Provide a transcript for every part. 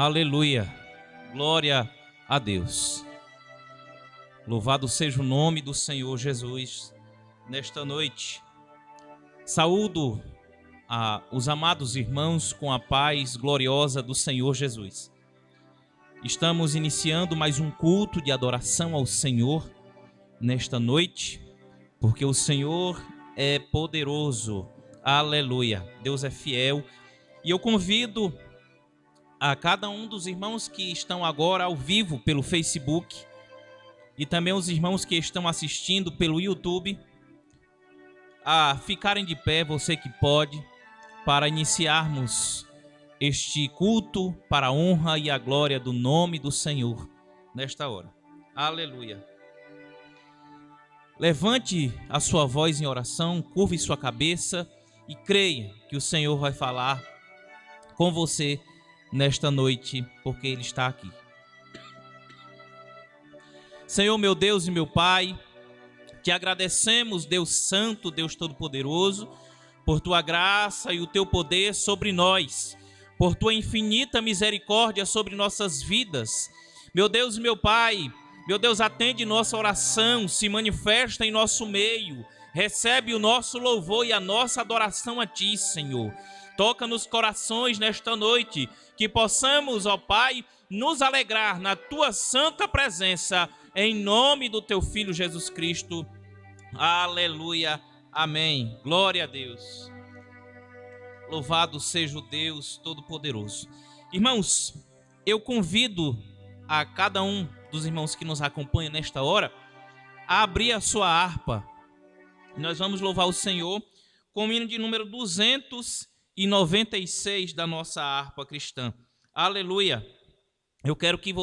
Aleluia. Glória a Deus. Louvado seja o nome do Senhor Jesus nesta noite. Saúdo os amados irmãos com a paz gloriosa do Senhor Jesus. Estamos iniciando mais um culto de adoração ao Senhor nesta noite, porque o Senhor é poderoso. Aleluia. Deus é fiel. E eu convido a cada um dos irmãos que estão agora ao vivo pelo Facebook e também os irmãos que estão assistindo pelo YouTube a ficarem de pé, você que pode, para iniciarmos este culto para a honra e a glória do nome do Senhor nesta hora. Aleluia. Levante a sua voz em oração, curve sua cabeça e creia que o Senhor vai falar com você nesta noite, porque Ele está aqui. Senhor, meu Deus e meu Pai, te agradecemos, Deus Santo, Deus Todo-Poderoso, por Tua graça e o Teu poder sobre nós, por Tua infinita misericórdia sobre nossas vidas. Meu Deus e meu Pai, meu Deus, atende nossa oração, se manifesta em nosso meio, recebe o nosso louvor e a nossa adoração a Ti, Senhor. Toca nos corações nesta noite, que possamos, ó Pai, nos alegrar na Tua santa presença, em nome do Teu Filho Jesus Cristo. Aleluia, amém. Glória a Deus. Louvado seja o Deus Todo-Poderoso. Irmãos, eu convido a cada um dos irmãos que nos acompanham nesta hora a abrir a sua harpa. Nós vamos louvar o Senhor com o hino de número 296 da nossa harpa cristã. Aleluia. Eu quero que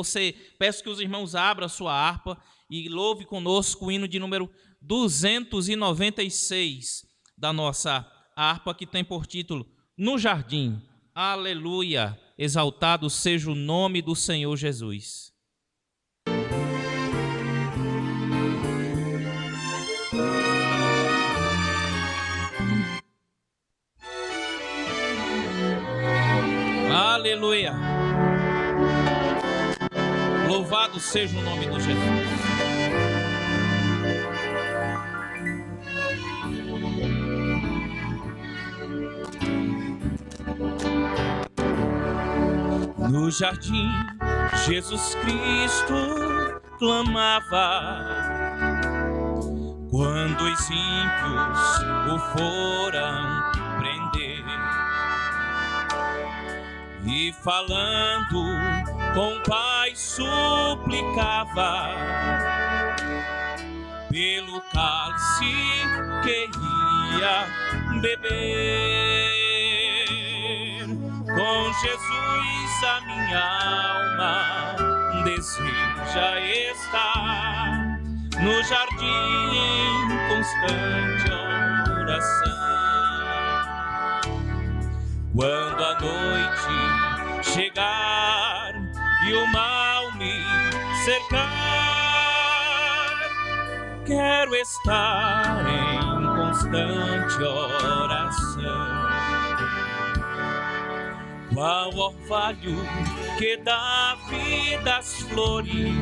peço que os irmãos abram a sua harpa e louve conosco o hino de número 296 da nossa harpa, que tem por título No Jardim. Aleluia. Exaltado seja o nome do Senhor Jesus. Aleluia. Louvado seja o nome de Jesus. No jardim, Jesus Cristo clamava, quando os ímpios o foram prender, e falando com o Pai suplicava pelo cálice que ia beber. Com Jesus a minha alma deseja estar no jardim em constante oração. Quando a noite chegar e o mal me cercar, quero estar em constante oração. Qual orvalho que dá vida às flores,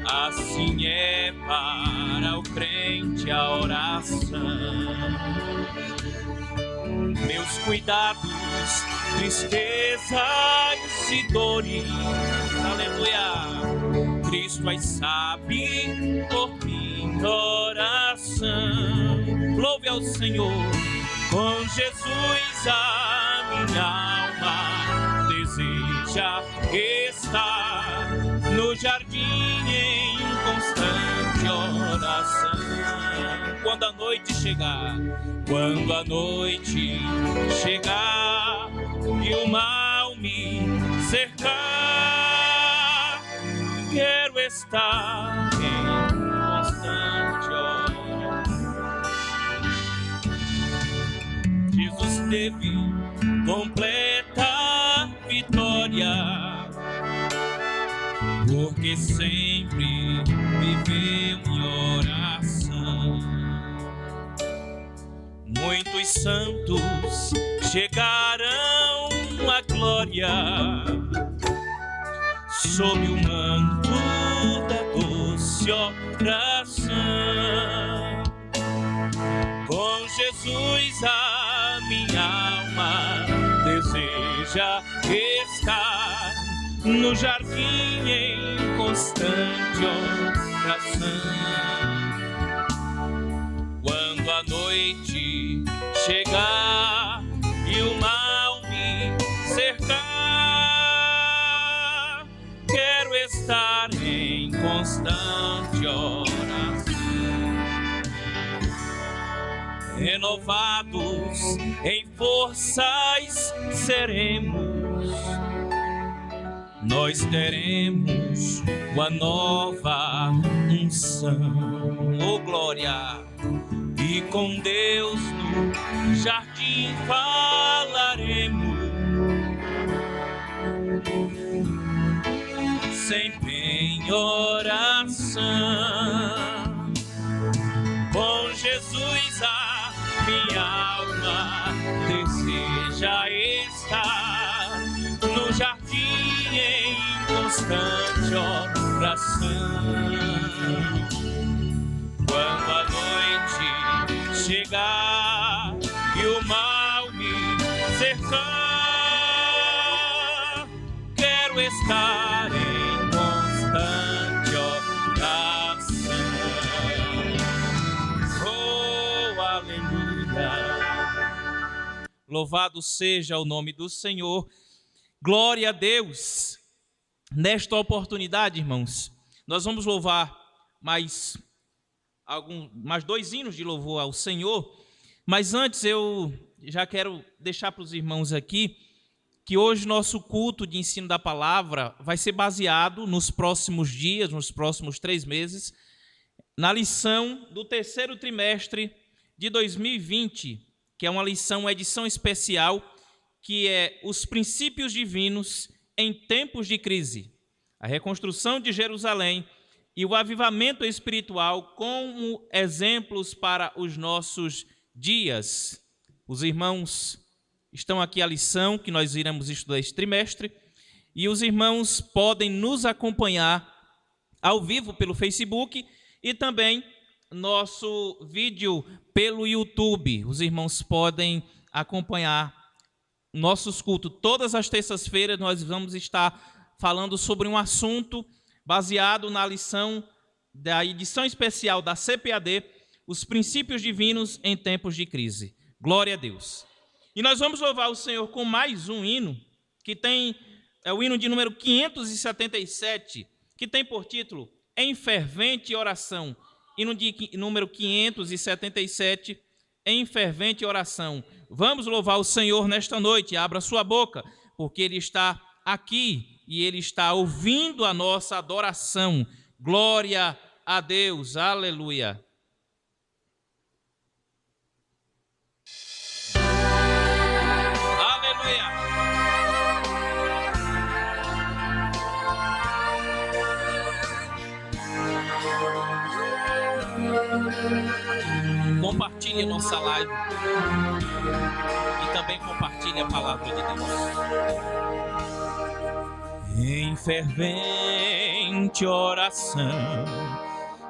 assim é para o crente a oração. Meus cuidados, tristezas e dores, aleluia, Cristo as sabe por minha oração. Louve ao Senhor. Com Jesus a minha alma deseja estar no jardim em constante oração. Quando a noite chegar e o mal me cercar, quero estar em constante oração. Jesus teve completa vitória, porque sempre viveu em oração. Muitos santos chegarão a glória sob o manto da doce oração. Com Jesus a minha alma deseja estar no jardim em constante oração. Quando a noite chegar e o mal me cercar, quero estar em constante oração. Renovados em forças seremos, nós teremos uma nova unção. Oh glória! E com Deus no jardim falaremos, sempre em oração. Com Jesus a minha alma deseja estar no jardim em constante oração. Quando a noite chegar e o mal me cercar, quero estar em constante oração. Oh, aleluia! Louvado seja o nome do Senhor. Glória a Deus. Nesta oportunidade, irmãos, nós vamos louvar mais 2 hinos de louvor ao Senhor, mas antes eu já quero deixar para os irmãos aqui que hoje nosso culto de ensino da palavra vai ser baseado nos próximos dias, nos próximos 3 meses, na lição do 3º trimestre de 2020, que é uma edição especial, que é os princípios divinos em tempos de crise, a reconstrução de Jerusalém e o avivamento espiritual como exemplos para os nossos dias. Os irmãos estão aqui a lição que nós iremos estudar este trimestre, e os irmãos podem nos acompanhar ao vivo pelo Facebook e também nosso vídeo pelo YouTube. Os irmãos podem acompanhar nossos cultos. Todas as terças-feiras nós vamos estar falando sobre um assunto baseado na lição da edição especial da CPAD, os princípios divinos em tempos de crise. Glória a Deus. E nós vamos louvar o Senhor com mais um hino, que é o hino de número 577, que tem por título Em Fervente Oração. Hino de número 577, Em Fervente Oração. Vamos louvar o Senhor nesta noite. Abra sua boca, porque Ele está aqui e Ele está ouvindo a nossa adoração. Glória a Deus, aleluia. Aleluia. Compartilhe a nossa live e também compartilhe a palavra de Deus. Em fervente oração,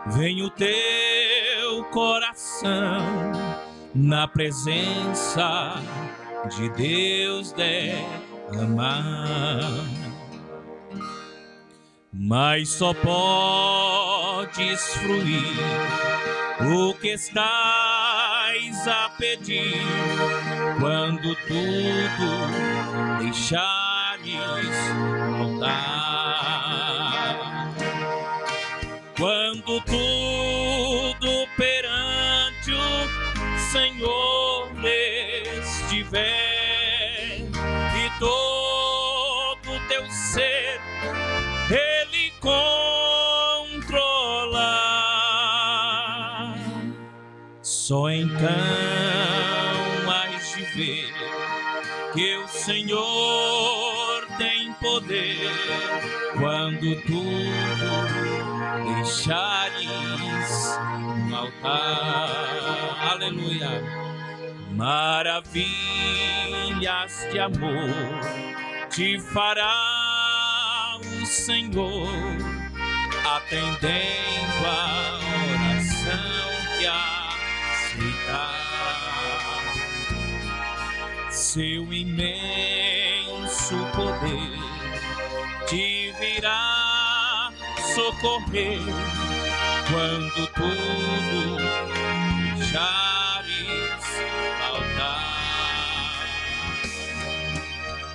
vem o teu coração na presença de Deus derramar. Mas só podes fruir o que estás a pedir quando tudo deixares voltar. Quando tudo perante o Senhor estiver e todo teu ser Ele controlar, só então hás de ver que o Senhor tem poder quando tudo deixares no altar. Aleluia. Maravilha maravilhas de amor te fará o Senhor, atendendo a oração que aceitar. Seu imenso poder te virá socorrer quando tudo deixares faltar.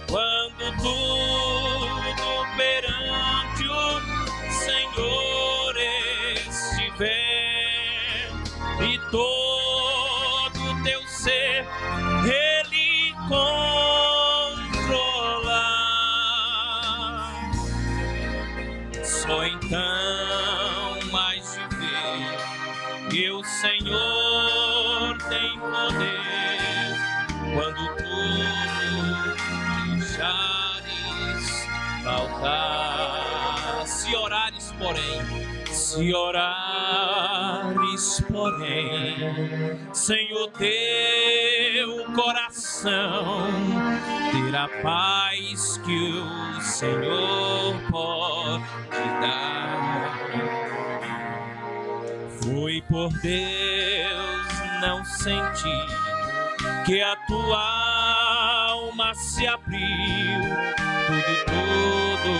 Quando tudo perante o Senhor estiver e todo teu ser Ele controlar, só então mais de ver que o Senhor tem poder quando tudo deixares faltar. Se orares, porém, sem o teu coração, terá paz que o Senhor pode dar. Foi por Deus não sentir que a tua alma se abriu, tudo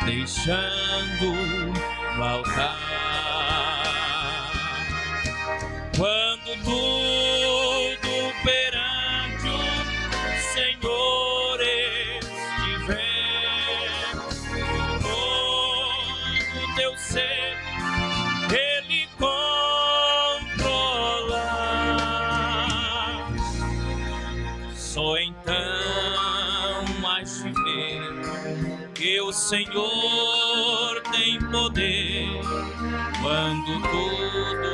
deixando faltar. Quando tudo perante o Senhor estiver, todo teu ser Ele controlar, só então mais te ver que o Senhor tem poder quando tudo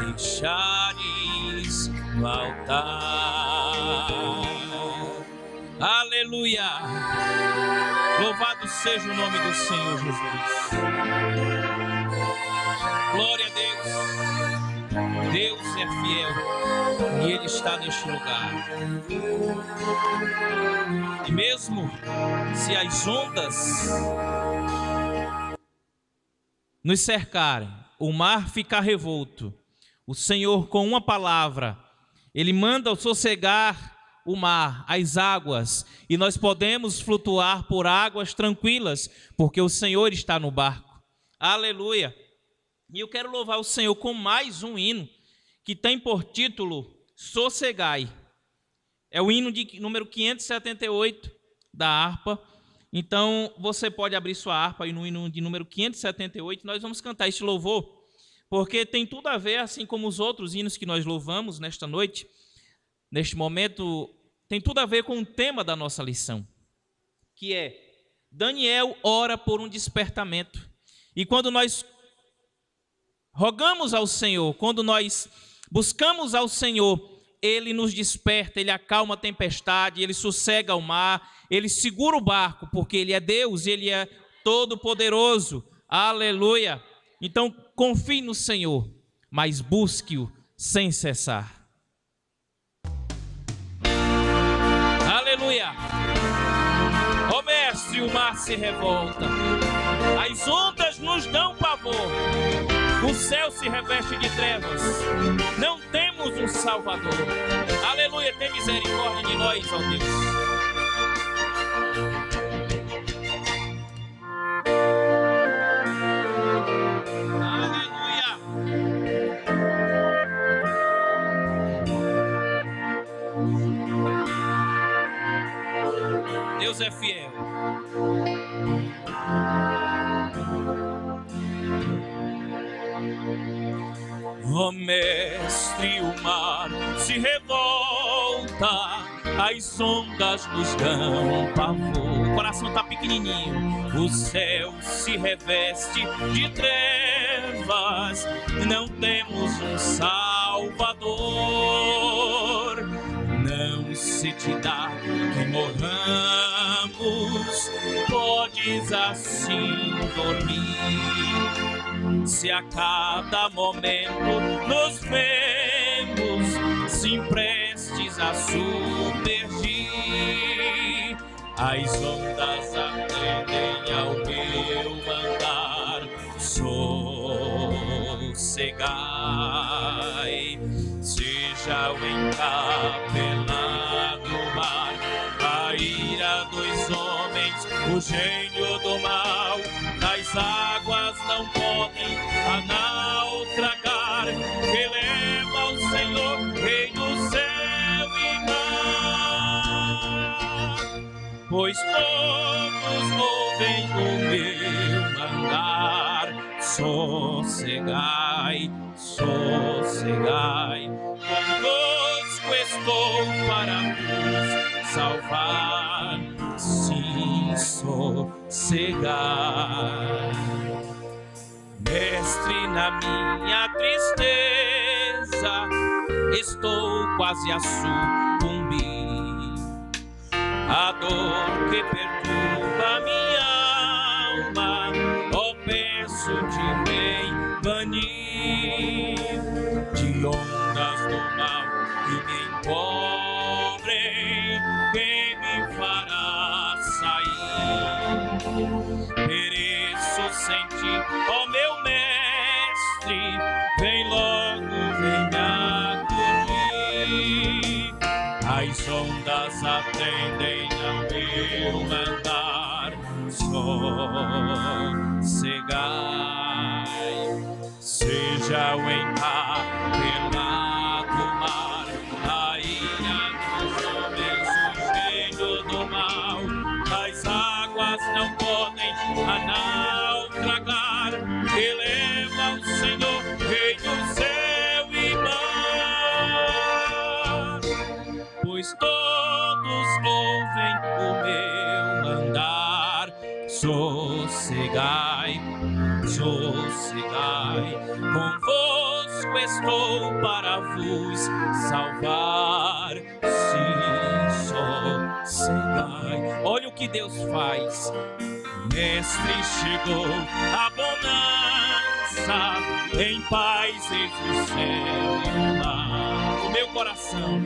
deixares faltar. Aleluia! Louvado seja o nome do Senhor Jesus. Glória a Deus. Deus é fiel e Ele está neste lugar. E mesmo se as ondas nos cercarem, o mar ficar revolto, o Senhor, com uma palavra, Ele manda sossegar o mar, as águas, e nós podemos flutuar por águas tranquilas, porque o Senhor está no barco. Aleluia! E eu quero louvar o Senhor com mais um hino, que tem por título Sossegai. É o hino de número 578 da harpa. Então, você pode abrir sua harpa aí no hino de número 578, nós vamos cantar este louvor, porque tem tudo a ver, assim como os outros hinos que nós louvamos nesta noite, neste momento, tem tudo a ver com o tema da nossa lição, que é Daniel ora por um despertamento. E quando nós rogamos ao Senhor, quando nós buscamos ao Senhor, Ele nos desperta, Ele acalma a tempestade, Ele sossega o mar, Ele segura o barco, porque Ele é Deus, Ele é todo-poderoso. Aleluia! Então, confie no Senhor, mas busque-o sem cessar. Aleluia! Ó Mestre, o mar se revolta, as ondas nos dão pavor, o céu se reveste de trevas, não temos um Salvador. Aleluia, tem misericórdia de nós, ó Deus. Aleluia. Deus é fiel. Ó Mestre, o mar se revolta, as ondas nos dão pavor. O coração está pequenininho, o céu se reveste de trevas, não temos um Salvador. Não se te dá que morramos, podes assim dormir. Se a cada momento nos vemos, se prestes a submergir, as ondas atendem ao meu mandar. Sossegai, seja o encapelado mar, a ira dos homens, o gênio do mal, das águas não podem a nau tragar, que leva o Senhor, Rei do céu e mar. Pois todos ouvem o meu mandar. Sossegai, sossegai, convosco estou para vos salvar. Sim, sossegai. Mestre, na minha tristeza estou quase a sucumbir. A dor que perturba minha alma, ó, peço-te, vem banir de ondas do mal que me encobrem. Quem me fará sair? Pereço sem ti, ó meu mestre, vem logo, vem me acudir. As ondas atendem ao meu mandar. Sossegai, seja o encapelado mar, a ira dos homens, o gênio do mal, as águas não podem a nau tragar, que leva o Senhor, Rei do céu e mar. Pois todos ouvem o meu mandar. Sossegai, sossegai, convosco estou para vos salvar. Sim, sossegai. Olha o que Deus faz. Mestre, chegou a bonança, em paz entre o céu e o mar. O meu coração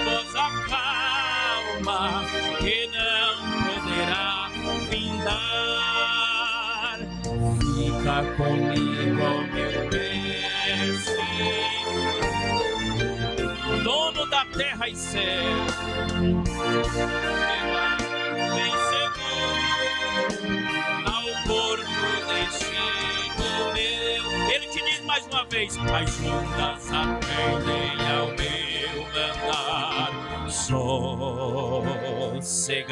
goza calma, que não poderá findar. Fica comigo, ó meu mestre, dono da terra e céu. Vem seguro ao porto destino meu. Ele te diz mais uma vez: as ondas atendem ao meu mandar. Sossegai,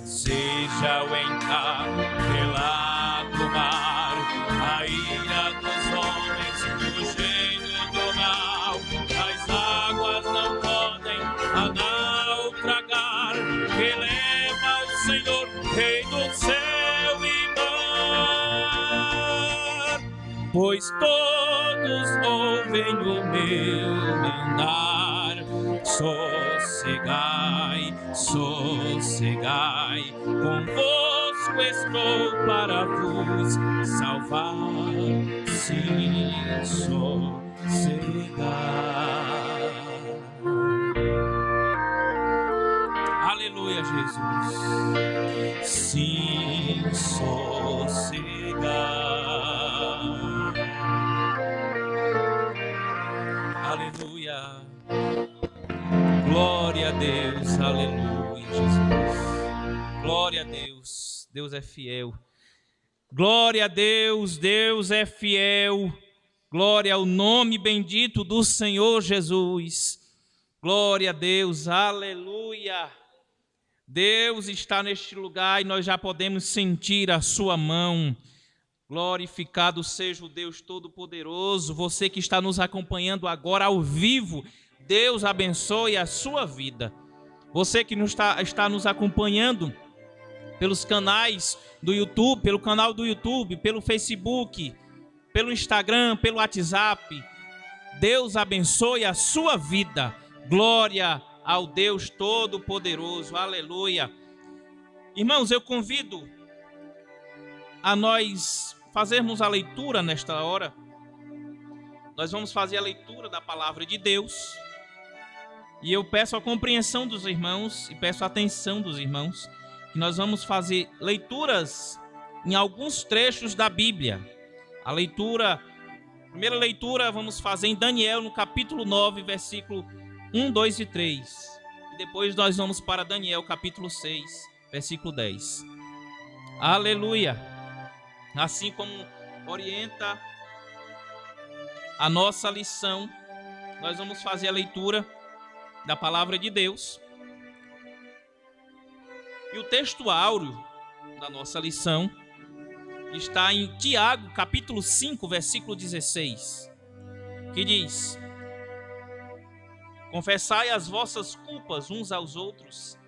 seja o encapelado mar, a ira dos homens, o gênio do mal, as águas não podem a nau tragar, que leva o Senhor, Rei do céu e mar. Pois todos ouvem o meu mandar. Sossegai, sossegai, convosco estou para vos salvar. Sim, sossegai. Aleluia, Jesus. Sim, sossegai. Aleluia. Glória a Deus, aleluia, Jesus. Glória a Deus, Deus é fiel. Glória a Deus, Deus é fiel. Glória ao nome bendito do Senhor Jesus. Glória a Deus, aleluia. Deus está neste lugar e nós já podemos sentir a sua mão. Glorificado seja o Deus Todo-Poderoso. Você que está nos acompanhando agora ao vivo, Deus abençoe a sua vida. Você que está nos acompanhando pelos canais do YouTube, pelo canal do YouTube, pelo Facebook, pelo Instagram, pelo WhatsApp, Deus abençoe a sua vida. Glória ao Deus Todo-Poderoso. Aleluia. Irmãos, eu convido a nós fazermos a leitura nesta hora. Nós vamos fazer a leitura da palavra de Deus. E eu peço a compreensão dos irmãos e peço a atenção dos irmãos, que nós vamos fazer leituras em alguns trechos da Bíblia. A primeira leitura vamos fazer em Daniel, no capítulo 9, versículo 1, 2 e 3. E depois nós vamos para Daniel, capítulo 6, versículo 10. Aleluia! Assim como orienta a nossa lição, nós vamos fazer a leitura da palavra de Deus. E o texto áureo da nossa lição está em Tiago, capítulo 5, versículo 16, que diz: confessai as vossas culpas uns aos outros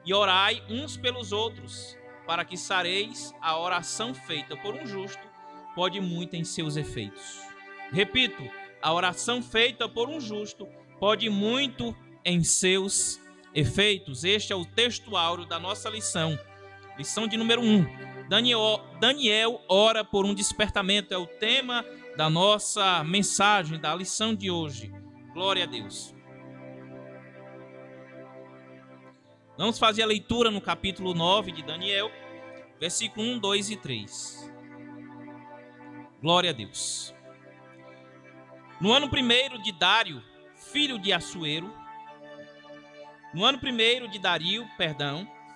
e orai uns pelos outros, para que sareis. A oração feita por um justo pode muito em seus efeitos. Repito, a oração feita por um justo pode muito em seus efeitos. Este é o texto áureo da nossa lição de número 1. Daniel ora por um despertamento, é o tema da nossa mensagem, da lição de hoje. Glória a Deus. Vamos fazer a leitura no capítulo 9 de Daniel, versículo 1, 2 e 3. Glória a Deus. No ano primeiro de Dário, filho de Assuero,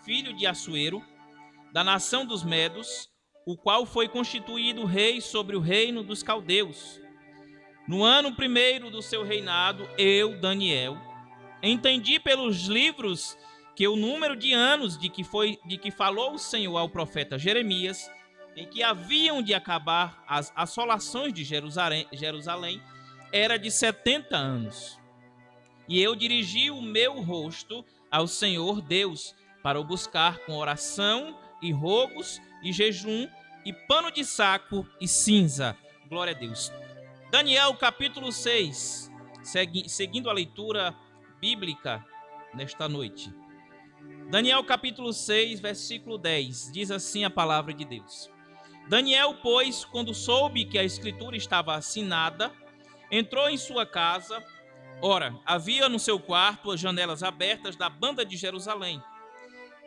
filho de Assuero, da nação dos Medos, o qual foi constituído rei sobre o reino dos caldeus. No ano primeiro do seu reinado, eu, Daniel, entendi pelos livros que o número de anos de que falou o Senhor ao profeta Jeremias, em que haviam de acabar as assolações de Jerusalém, era de 70 anos. E eu dirigi o meu rosto ao Senhor Deus, para o buscar com oração e rogos e jejum e pano de saco e cinza. Glória a Deus. Daniel capítulo 6, seguindo a leitura bíblica nesta noite. Daniel capítulo 6, versículo 10, diz assim a palavra de Deus. Daniel, pois, quando soube que a escritura estava assinada, entrou em sua casa. Ora, havia no seu quarto as janelas abertas da banda de Jerusalém.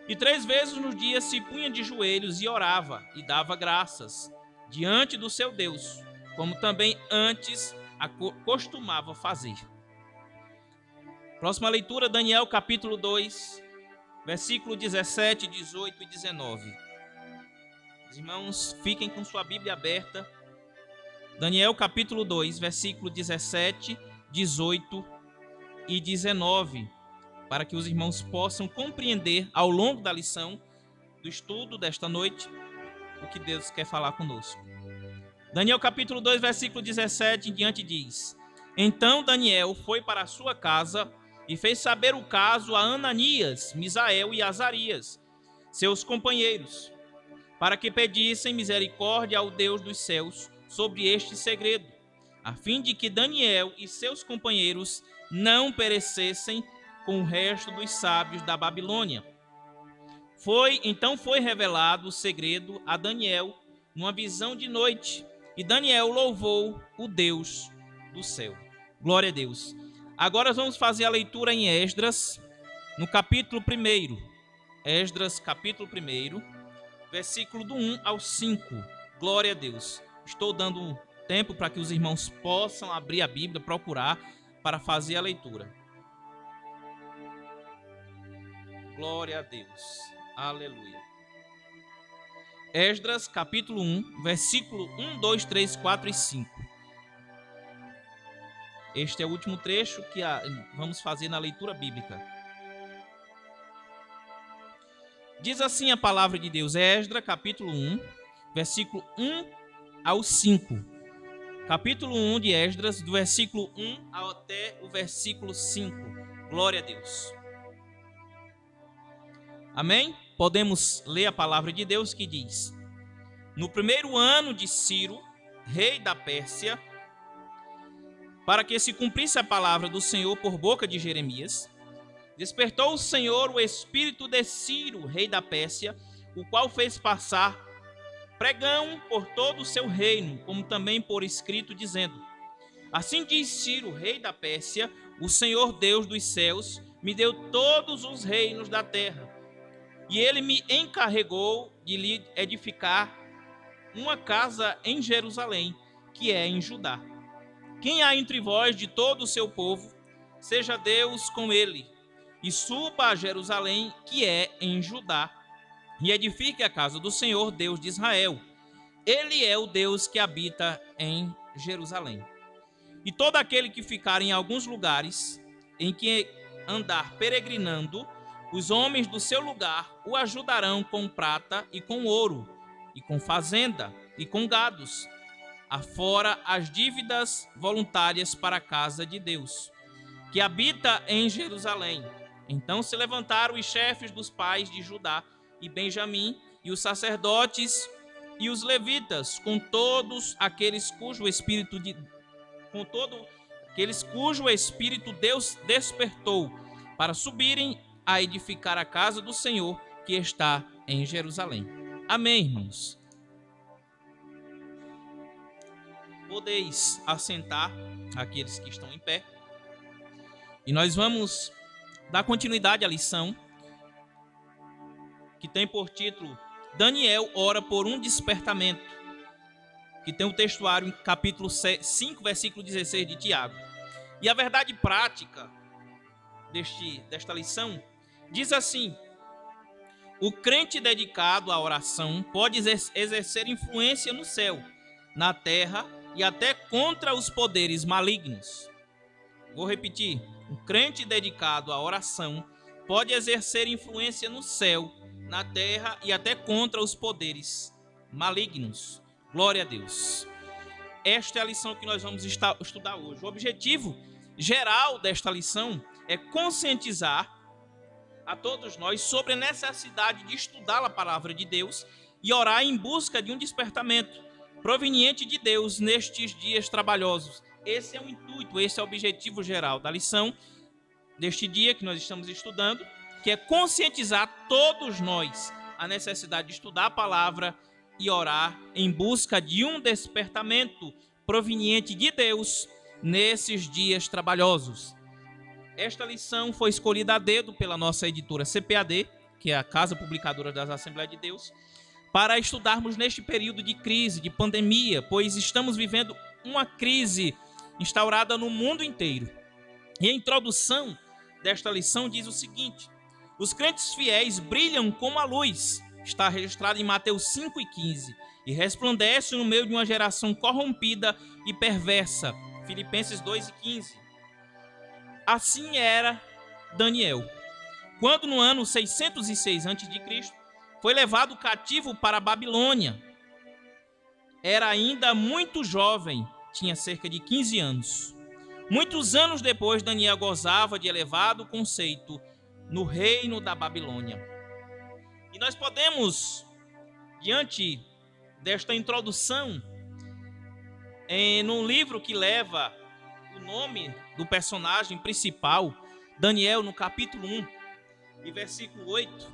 E 3 vezes no dia se punha de joelhos e orava e dava graças diante do seu Deus, como também antes costumava fazer. Próxima leitura, Daniel capítulo 2, versículo 17, 18 e 19. Os irmãos, fiquem com sua Bíblia aberta. Daniel capítulo 2, versículo 17, 18 e 19. Para que os irmãos possam compreender ao longo da lição, do estudo desta noite, o que Deus quer falar conosco. Daniel capítulo 2, versículo 17 em diante diz: Então Daniel foi para a sua casa e fez saber o caso a Ananias, Misael e Azarias, seus companheiros, para que pedissem misericórdia ao Deus dos céus sobre este segredo, a fim de que Daniel e seus companheiros não perecessem com o resto dos sábios da Babilônia. Então foi revelado o segredo a Daniel numa visão de noite, e Daniel louvou o Deus do céu. Glória a Deus. Agora vamos fazer a leitura em Esdras, no capítulo 1. Esdras, capítulo 1, versículo do 1 ao 5. Glória a Deus. Estou dando tempo para que os irmãos possam abrir a Bíblia, procurar para fazer a leitura. Glória a Deus. Aleluia. Esdras, capítulo 1, versículo 1, 2, 3, 4 e 5. Este é o último trecho que vamos fazer na leitura bíblica. Diz assim a palavra de Deus, Esdras, capítulo 1, versículo 1 ao 5. Capítulo 1 de Esdras, do versículo 1 até o versículo 5. Glória a Deus. Amém? Podemos ler a palavra de Deus que diz: No primeiro ano de Ciro, rei da Pérsia, para que se cumprisse a palavra do Senhor por boca de Jeremias, despertou o Senhor o espírito de Ciro, rei da Pérsia, o qual fez passar pregão por todo o seu reino, como também por escrito, dizendo: Assim diz Ciro, rei da Pérsia, o Senhor Deus dos céus me deu todos os reinos da terra, e ele me encarregou de lhe edificar uma casa em Jerusalém, que é em Judá. Quem há entre vós de todo o seu povo, seja Deus com ele, e suba a Jerusalém, que é em Judá, e edifique a casa do Senhor, Deus de Israel. Ele é o Deus que habita em Jerusalém. E todo aquele que ficar em alguns lugares em que andar peregrinando, os homens do seu lugar o ajudarão com prata e com ouro, e com fazenda e com gados, afora as dívidas voluntárias para a casa de Deus, que habita em Jerusalém. Então se levantaram os chefes dos pais de Judá e Benjamim, e os sacerdotes e os levitas, com todos aqueles cujo espírito Deus despertou, para subirem a edificar a casa do Senhor, que está em Jerusalém. Amém, irmãos? Podeis assentar, aqueles que estão em pé, e nós vamos dar continuidade à lição, que tem por título Daniel ora por um despertamento, que tem o textuário em capítulo 5, versículo 16 de Tiago. E a verdade prática desta lição diz assim: o crente dedicado à oração pode exercer influência no céu, na terra e até contra os poderes malignos. Vou repetir: o crente dedicado à oração pode exercer influência no céu, na terra e até contra os poderes malignos. Glória a Deus. Esta é a lição que nós vamos estudar hoje. O objetivo geral desta lição é conscientizar a todos nós sobre a necessidade de estudar a palavra de Deus e orar em busca de um despertamento proveniente de Deus nestes dias trabalhosos. Esse é o intuito, esse é o objetivo geral da lição deste dia que nós estamos estudando, que é conscientizar todos nós a necessidade de estudar a palavra e orar em busca de um despertamento proveniente de Deus nesses dias trabalhosos. Esta lição foi escolhida a dedo pela nossa editora CPAD, que é a Casa Publicadora das Assembleias de Deus, para estudarmos neste período de crise, de pandemia, pois estamos vivendo uma crise instaurada no mundo inteiro. E a introdução desta lição diz o seguinte: os crentes fiéis brilham como a luz, está registrado em Mateus 5,15, e resplandece no meio de uma geração corrompida e perversa, Filipenses 2,15. Assim era Daniel, quando no ano 606 a.C. foi levado cativo para a Babilônia. Era ainda muito jovem, tinha cerca de 15 anos. Muitos anos depois, Daniel gozava de elevado conceito no reino da Babilônia. E nós podemos, diante desta introdução, num livro que leva o nome do personagem principal, Daniel, no capítulo 1 e versículo 8,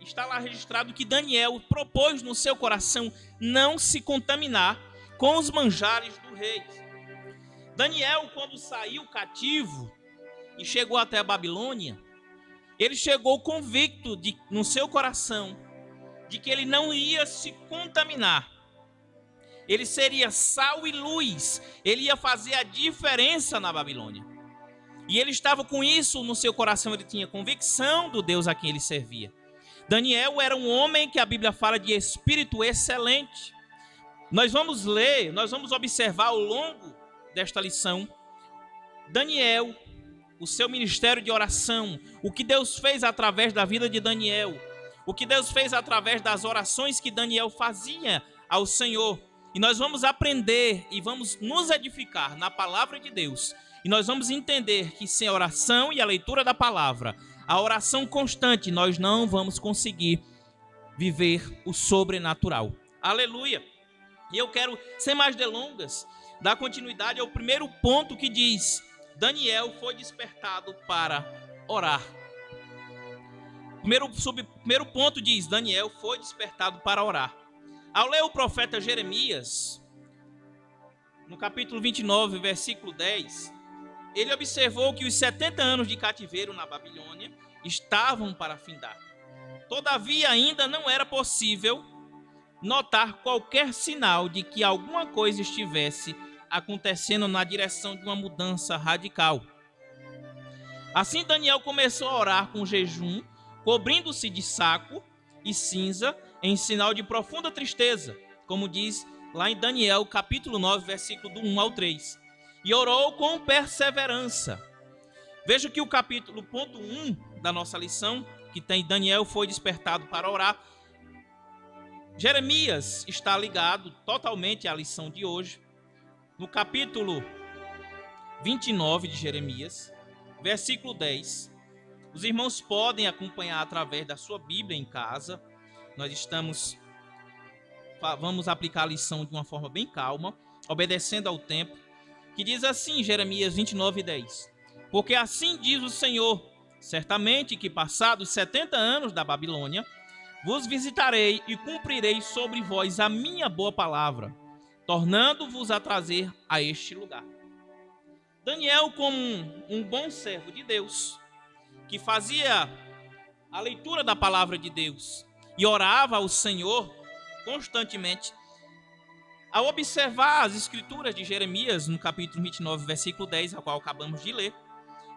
está lá registrado que Daniel propôs no seu coração não se contaminar com os manjares do rei. Daniel, quando saiu cativo e chegou até a Babilônia, ele chegou convicto no seu coração de que ele não ia se contaminar. Ele seria sal e luz, ele ia fazer a diferença na Babilônia. E ele estava com isso no seu coração, ele tinha convicção do Deus a quem ele servia. Daniel era um homem que a Bíblia fala de espírito excelente. Nós vamos ler, nós vamos observar ao longo desta lição Daniel, o seu ministério de oração, o que Deus fez através da vida de Daniel, o que Deus fez através das orações que Daniel fazia ao Senhor. E nós vamos aprender e vamos nos edificar na palavra de Deus. E nós vamos entender que sem a oração e a leitura da palavra, a oração constante, nós não vamos conseguir viver o sobrenatural. Aleluia! E eu quero, sem mais delongas, dar continuidade ao primeiro ponto que diz: Daniel foi despertado para orar. Primeiro ponto diz: Daniel foi despertado para orar. Ao ler o profeta Jeremias, no capítulo 29, versículo 10, ele observou que os 70 anos de cativeiro na Babilônia estavam para findar. Todavia, ainda não era possível notar qualquer sinal de que alguma coisa estivesse acontecendo na direção de uma mudança radical. Assim, Daniel começou a orar com jejum, cobrindo-se de saco e cinza, em sinal de profunda tristeza, como diz lá em Daniel, capítulo 9, versículo do 1 ao 3. E orou com perseverança. Veja que o capítulo ponto 1 da nossa lição, que tem Daniel foi despertado para orar. Jeremias está ligado totalmente à lição de hoje. No capítulo 29 de Jeremias, versículo 10. Os irmãos podem acompanhar através da sua Bíblia em casa. Vamos aplicar a lição de uma forma bem calma, obedecendo ao tempo, que diz assim, Jeremias 29, 10. Porque assim diz o Senhor, certamente que passados 70 anos da Babilônia, vos visitarei e cumprirei sobre vós a minha boa palavra, tornando-vos a trazer a este lugar. Daniel, como um bom servo de Deus, que fazia a leitura da palavra de Deus e orava ao Senhor constantemente, ao observar as escrituras de Jeremias, no capítulo 29, versículo 10, a qual acabamos de ler,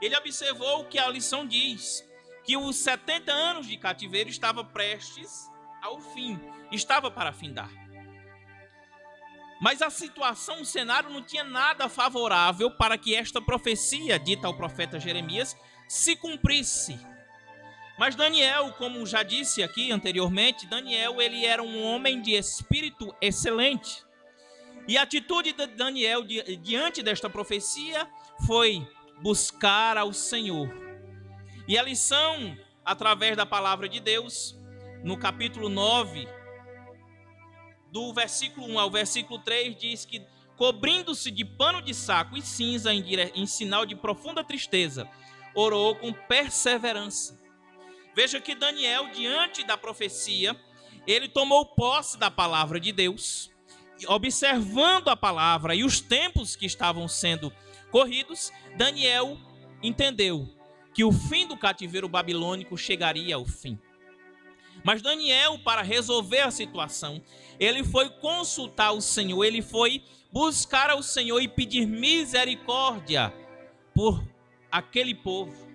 ele observou o que a lição diz, que os 70 anos de cativeiro estava prestes ao fim, estava para findar. Mas a situação, o cenário não tinha nada favorável para que esta profecia dita ao profeta Jeremias se cumprisse. Mas Daniel, como já disse aqui anteriormente, Daniel ele era um homem de espírito excelente. E a atitude de Daniel diante desta profecia foi buscar ao Senhor. E a lição, através da palavra de Deus, no capítulo 9, do versículo 1 ao versículo 3, diz que, cobrindo-se de pano de saco e cinza em sinal de profunda tristeza, orou com perseverança. Veja que Daniel, diante da profecia, ele tomou posse da palavra de Deus, observando a palavra e os tempos que estavam sendo corridos, Daniel entendeu que o fim do cativeiro babilônico chegaria ao fim. Mas Daniel, para resolver a situação, ele foi consultar o Senhor, ele foi buscar ao Senhor e pedir misericórdia por aquele povo.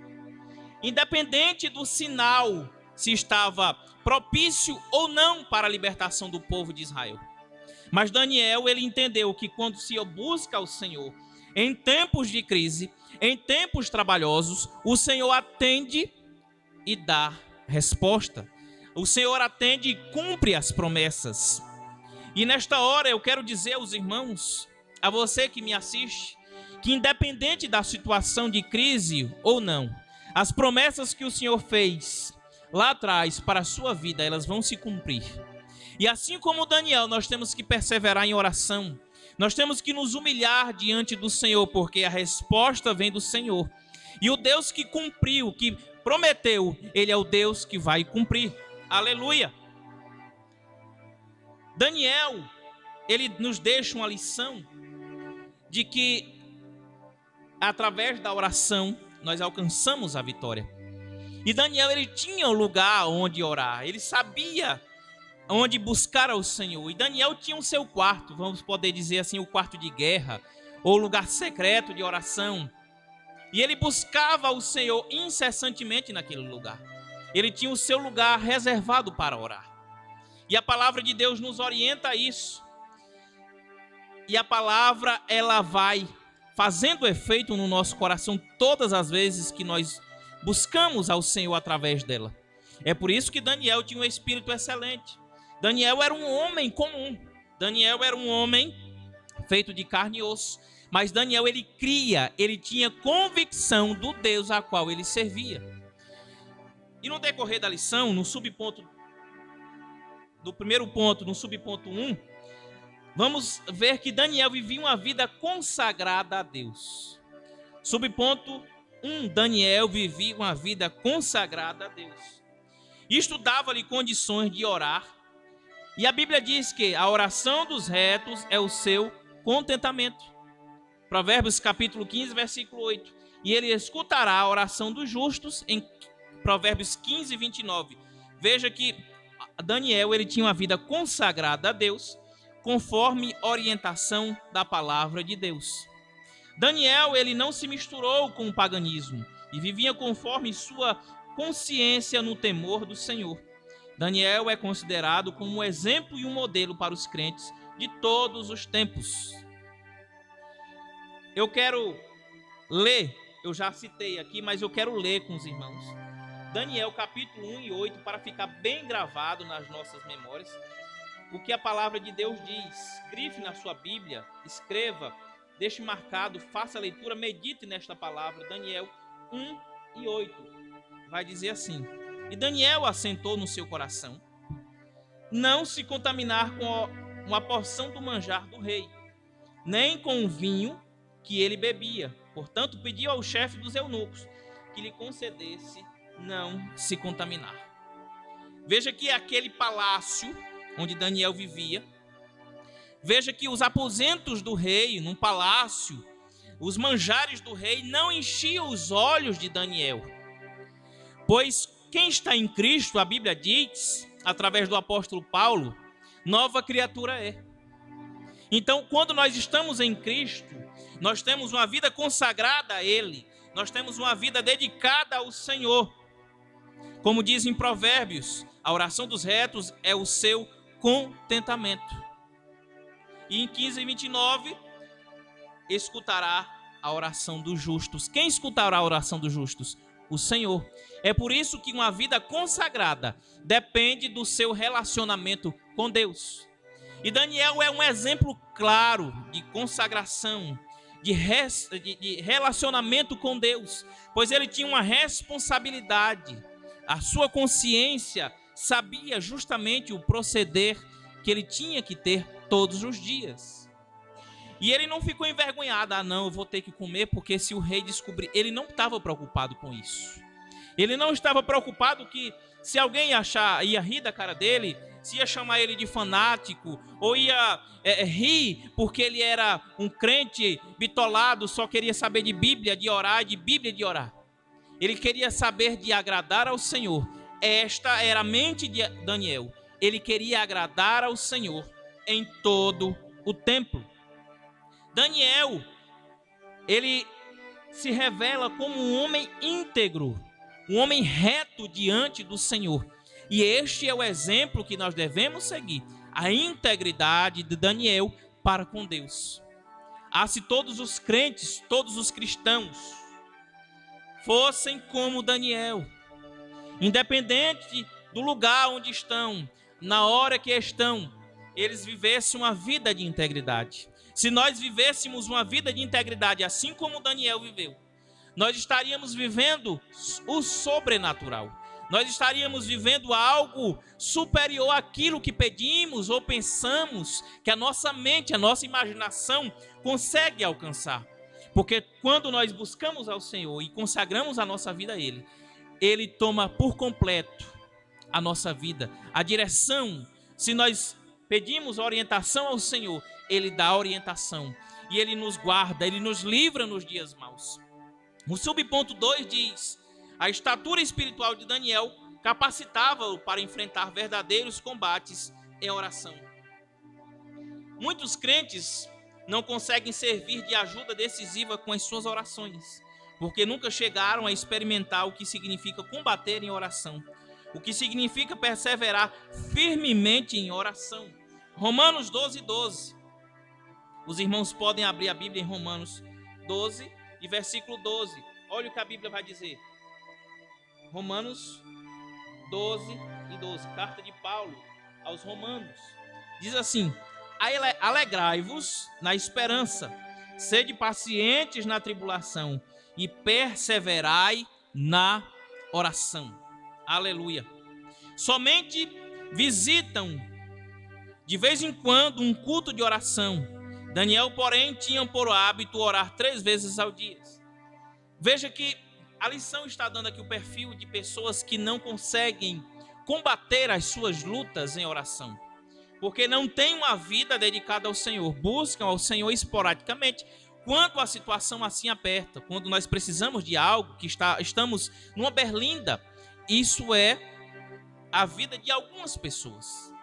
Independente do sinal, se estava propício ou não para a libertação do povo de Israel. Mas Daniel, ele entendeu que quando se busca ao Senhor, em tempos de crise, em tempos trabalhosos, o Senhor atende e dá resposta. O Senhor atende e cumpre as promessas. E nesta hora eu quero dizer aos irmãos, a você que me assiste, que independente da situação de crise ou não, as promessas que o Senhor fez lá atrás para a sua vida, elas vão se cumprir. E assim como Daniel, nós temos que perseverar em oração. Nós temos que nos humilhar diante do Senhor, porque a resposta vem do Senhor. E o Deus que cumpriu, que prometeu, Ele é o Deus que vai cumprir. Aleluia! Daniel, ele nos deixa uma lição de que, através da oração, nós alcançamos a vitória. E Daniel, ele tinha um lugar onde orar, ele sabia onde buscar ao Senhor. E Daniel tinha o seu quarto, vamos poder dizer assim, o quarto de guerra, ou lugar secreto de oração. E ele buscava ao Senhor incessantemente naquele lugar. Ele tinha o seu lugar reservado para orar. E a palavra de Deus nos orienta a isso. E a palavra, ela vai fazendo efeito no nosso coração todas as vezes que nós buscamos ao Senhor através dela. É por isso que Daniel tinha um espírito excelente. Daniel era um homem comum. Daniel era um homem feito de carne e osso. Mas Daniel, ele cria, ele tinha convicção do Deus a qual ele servia. E no decorrer da lição, no subponto do primeiro ponto, no subponto 1, vamos ver que Daniel vivia uma vida consagrada a Deus. Subponto 1, Daniel vivia uma vida consagrada a Deus. Isto dava-lhe condições de orar. E a Bíblia diz que a oração dos retos é o seu contentamento. Provérbios capítulo 15, versículo 8. e ele escutará a oração dos justos, em Provérbios 15, 29. Veja que Daniel ele tinha uma vida consagrada a Deus, conforme orientação da palavra de Deus. Daniel ele não se misturou com o paganismo e vivia conforme sua consciência no temor do Senhor. Daniel é considerado como um exemplo e um modelo para os crentes de todos os tempos. Eu quero ler, eu já citei aqui, mas eu quero ler com os irmãos Daniel capítulo 1 e 8 para ficar bem gravado nas nossas memórias o que a palavra de Deus diz. Grife na sua Bíblia, escreva, deixe marcado, faça a leitura, medite nesta palavra. Daniel 1 e 8 vai dizer assim: e Daniel assentou no seu coração não se contaminar com uma porção do manjar do rei, nem com o vinho que ele bebia. Portanto, pediu ao chefe dos eunucos que lhe concedesse não se contaminar. Veja que aquele palácio onde Daniel vivia, veja que os aposentos do rei, num palácio, os manjares do rei não enchiam os olhos de Daniel. Pois quem está em Cristo, a Bíblia diz, através do apóstolo Paulo, nova criatura é. Então, quando nós estamos em Cristo, nós temos uma vida consagrada a Ele, nós temos uma vida dedicada ao Senhor. Como diz em Provérbios, a oração dos retos é o seu contentamento. E em 15 29, escutará a oração dos justos. Quem escutará a oração dos justos? O Senhor. É por isso que uma vida consagrada depende do seu relacionamento com Deus. E Daniel é um exemplo claro de consagração, de relacionamento com Deus, pois ele tinha uma responsabilidade. A sua consciência sabia justamente o proceder que ele tinha que ter todos os dias. E ele não ficou envergonhado. Não, eu vou ter que comer porque se o rei descobrir... Ele não estava preocupado com isso. Ele não estava preocupado que se alguém ia rir da cara dele, se ia chamar ele de fanático, ou ia rir porque ele era um crente bitolado, só queria saber de Bíblia, de orar, de Bíblia, de orar. Ele queria saber de agradar ao Senhor. Esta era a mente de Daniel. Ele queria agradar ao Senhor em todo o tempo. Daniel, ele se revela como um homem íntegro, um homem reto diante do Senhor. E este é o exemplo que nós devemos seguir, a integridade de Daniel para com Deus. Se todos os crentes, todos os cristãos, fossem como Daniel, independente do lugar onde estão, na hora que estão, eles vivessem uma vida de integridade. Se nós vivêssemos uma vida de integridade, assim como Daniel viveu, nós estaríamos vivendo o sobrenatural. Nós estaríamos vivendo algo superior àquilo que pedimos ou pensamos que a nossa mente, a nossa imaginação consegue alcançar. Porque quando nós buscamos ao Senhor e consagramos a nossa vida a Ele, Ele toma por completo a nossa vida, a direção. Se nós pedimos orientação ao Senhor, Ele dá a orientação e Ele nos guarda, Ele nos livra nos dias maus. O subponto 2 diz: a estatura espiritual de Daniel capacitava-o para enfrentar verdadeiros combates em oração. Muitos crentes não conseguem servir de ajuda decisiva com as suas orações, porque nunca chegaram a experimentar o que significa combater em oração, o que significa perseverar firmemente em oração. Romanos 12, 12. Os irmãos podem abrir a Bíblia em Romanos 12 e versículo 12. Olha o que a Bíblia vai dizer. Romanos 12 e 12. Carta de Paulo aos Romanos. Diz assim: alegrai-vos na esperança, sede pacientes na tribulação e perseverai na oração. Aleluia. Somente visitam de vez em quando um culto de oração. Daniel, porém, tinha por hábito orar 3 vezes ao dia. Veja que a lição está dando aqui o perfil de pessoas que não conseguem combater as suas lutas em oração, porque não têm uma vida dedicada ao Senhor, buscam ao Senhor esporadicamente, quando a situação assim aperta, quando nós precisamos de algo, estamos numa berlinda, isso é a vida de algumas pessoas.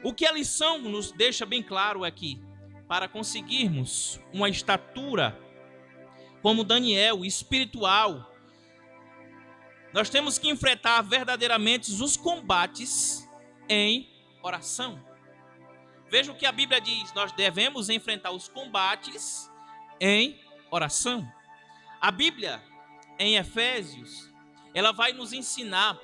O que a lição nos deixa bem claro é que, para conseguirmos uma estatura como Daniel, espiritual, nós temos que enfrentar verdadeiramente os combates em oração. Veja o que a Bíblia diz: nós devemos enfrentar os combates em oração. A Bíblia, em Efésios, ela vai nos ensinar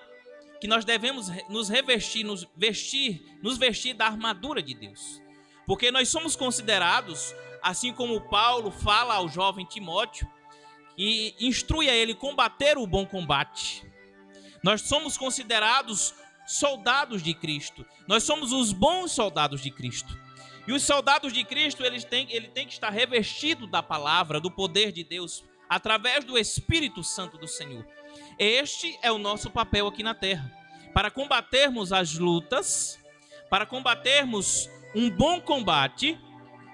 que nós devemos nos vestir da armadura de Deus. Porque nós somos considerados, assim como Paulo fala ao jovem Timóteo, e instrui a ele combater o bom combate. Nós somos considerados soldados de Cristo. Nós somos os bons soldados de Cristo. E os soldados de Cristo, ele tem que estar revestido da palavra, do poder de Deus, através do Espírito Santo do Senhor. Este é o nosso papel aqui na terra. Para combatermos as lutas, para combatermos um bom combate,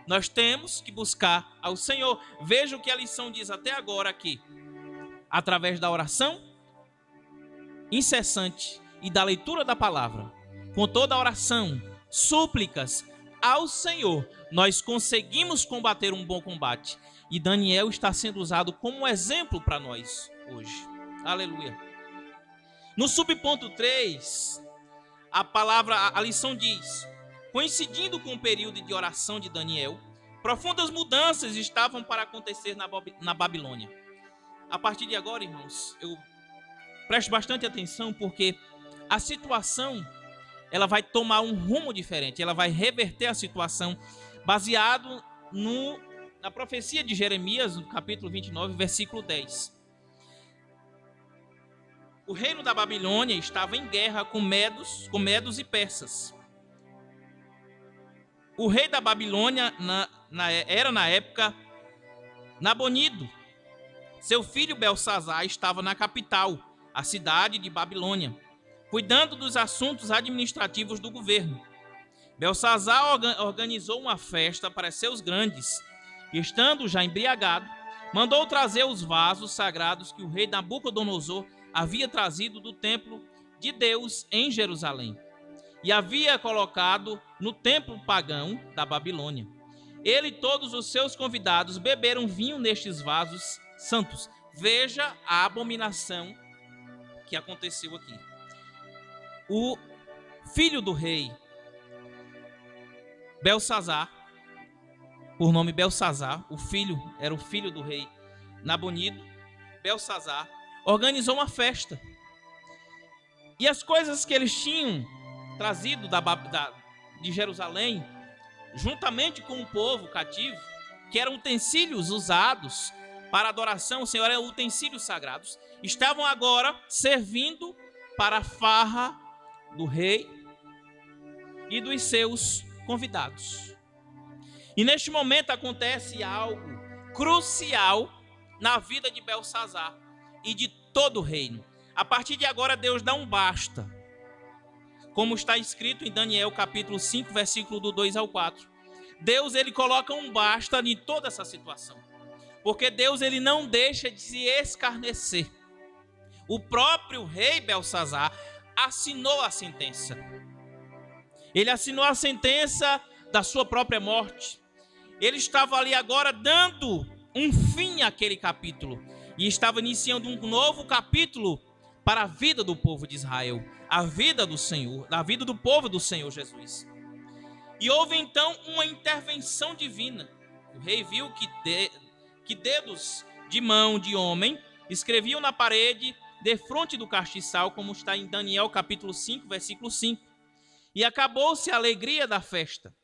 nós temos que buscar ao Senhor. Veja o que a lição diz até agora aqui. Através da oração incessante e da leitura da palavra, com toda a oração, súplicas ao Senhor, nós conseguimos combater um bom combate. E Daniel está sendo usado como exemplo para nós hoje. Aleluia. No subponto 3, a lição diz: coincidindo com o período de oração de Daniel, profundas mudanças estavam para acontecer na Babilônia. A partir de agora, irmãos, eu presto bastante atenção, porque a situação ela vai tomar um rumo diferente, ela vai reverter a situação baseado na profecia de Jeremias, no capítulo 29, versículo 10. O reino da Babilônia estava em guerra com medos e persas. O rei da Babilônia era na época Nabonido. Seu filho Belsazar estava na capital, a cidade de Babilônia, cuidando dos assuntos administrativos do governo. Belsazar organizou uma festa para seus grandes e, estando já embriagado, mandou trazer os vasos sagrados que o rei Nabucodonosor havia trazido do templo de Deus em Jerusalém e havia colocado no templo pagão da Babilônia. Ele e todos os seus convidados beberam vinho nestes vasos santos. Veja a abominação que aconteceu aqui. O filho do rei Belsazar, por nome Belsazar, era o filho do rei Nabonido, Belsazar, organizou uma festa. E as coisas que eles tinham trazido de Jerusalém, juntamente com o povo cativo, que eram utensílios usados para adoração ao Senhor, eram utensílios sagrados, estavam agora servindo para a farra do rei e dos seus convidados. E neste momento acontece algo crucial na vida de Belsazar e de todo o reino. A partir de agora Deus dá um basta, como está escrito em Daniel capítulo 5, versículo do 2 ao 4. Deus ele coloca um basta em toda essa situação, porque Deus ele não deixa de se escarnecer. O próprio rei Belsazar assinou a sentença. Ele assinou a sentença da sua própria morte. Ele estava ali agora dando um fim àquele capítulo e estava iniciando um novo capítulo para a vida do povo de Israel, a vida do Senhor, a vida do povo do Senhor Jesus. E houve então uma intervenção divina. O rei viu que dedos de mão de homem escreviam na parede defronte do castiçal, como está em Daniel capítulo 5, versículo 5. E acabou-se a alegria da festa.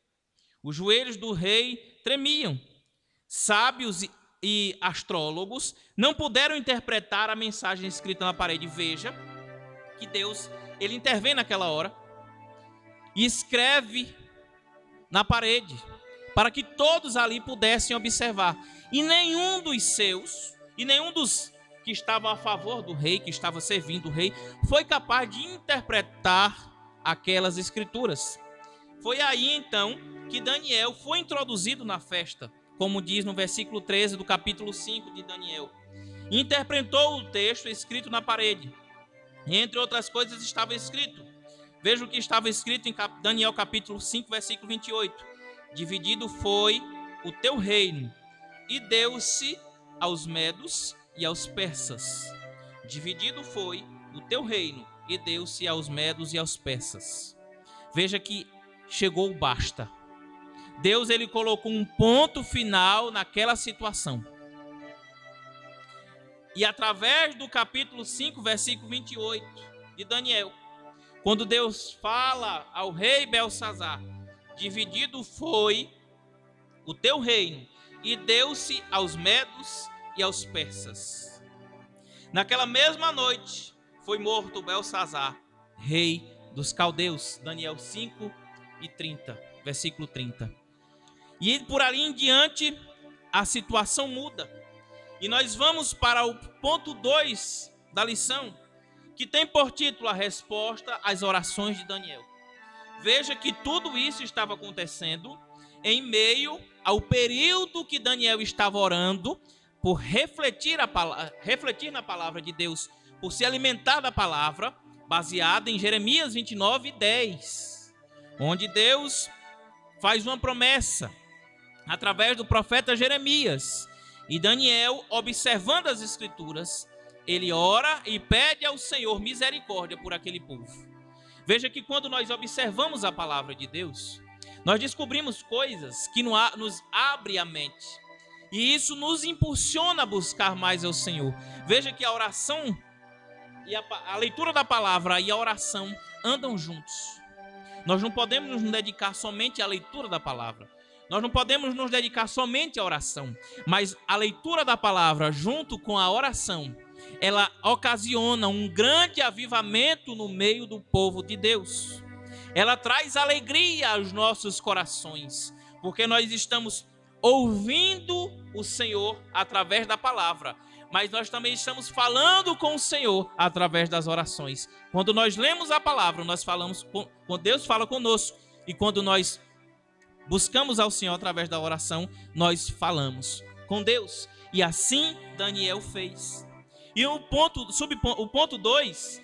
Os joelhos do rei tremiam. Sábios e astrólogos não puderam interpretar a mensagem escrita na parede. Veja que Deus ele intervém naquela hora e escreve na parede para que todos ali pudessem observar. E nenhum dos que estavam a favor do rei, que estava servindo o rei, foi capaz de interpretar aquelas escrituras. Foi aí então que Daniel foi introduzido na festa como diz no versículo 13 do capítulo 5 de Daniel. Interpretou o texto escrito na parede. E, entre outras coisas, estava escrito. Veja o que estava escrito em Daniel capítulo 5, versículo 28. Dividido foi o teu reino, e deu-se aos medos e aos persas. Dividido foi o teu reino, e deu-se aos medos e aos persas. Veja que chegou o basta. Deus, ele colocou um ponto final naquela situação. E através do capítulo 5, versículo 28 de Daniel, quando Deus fala ao rei Belsazar, dividido foi o teu reino, e deu-se aos medos e aos persas. Naquela mesma noite foi morto Belsazar, rei dos caldeus. Daniel 5 e 30, versículo 30. E por ali em diante a situação muda. E nós vamos para o ponto 2 da lição, que tem por título a resposta às orações de Daniel. Veja que tudo isso estava acontecendo em meio ao período que Daniel estava orando por refletir na palavra de Deus, por se alimentar da palavra, baseada em Jeremias 29, 10, onde Deus faz uma promessa através do profeta Jeremias. E Daniel, observando as escrituras, ele ora e pede ao Senhor misericórdia por aquele povo. Veja que quando nós observamos a palavra de Deus, nós descobrimos coisas que nos abrem a mente. E isso nos impulsiona a buscar mais ao Senhor. Veja que a oração e a leitura da palavra e a oração andam juntos. Nós não podemos nos dedicar somente à leitura da palavra. Nós não podemos nos dedicar somente à oração. Mas a leitura da palavra junto com a oração, ela ocasiona um grande avivamento no meio do povo de Deus. Ela traz alegria aos nossos corações, porque nós estamos ouvindo o Senhor através da palavra, mas nós também estamos falando com o Senhor através das orações. Quando nós lemos a palavra, nós falamos, quando Deus fala conosco, e quando nós buscamos ao Senhor através da oração, nós falamos com Deus. E assim Daniel fez. E o ponto 2,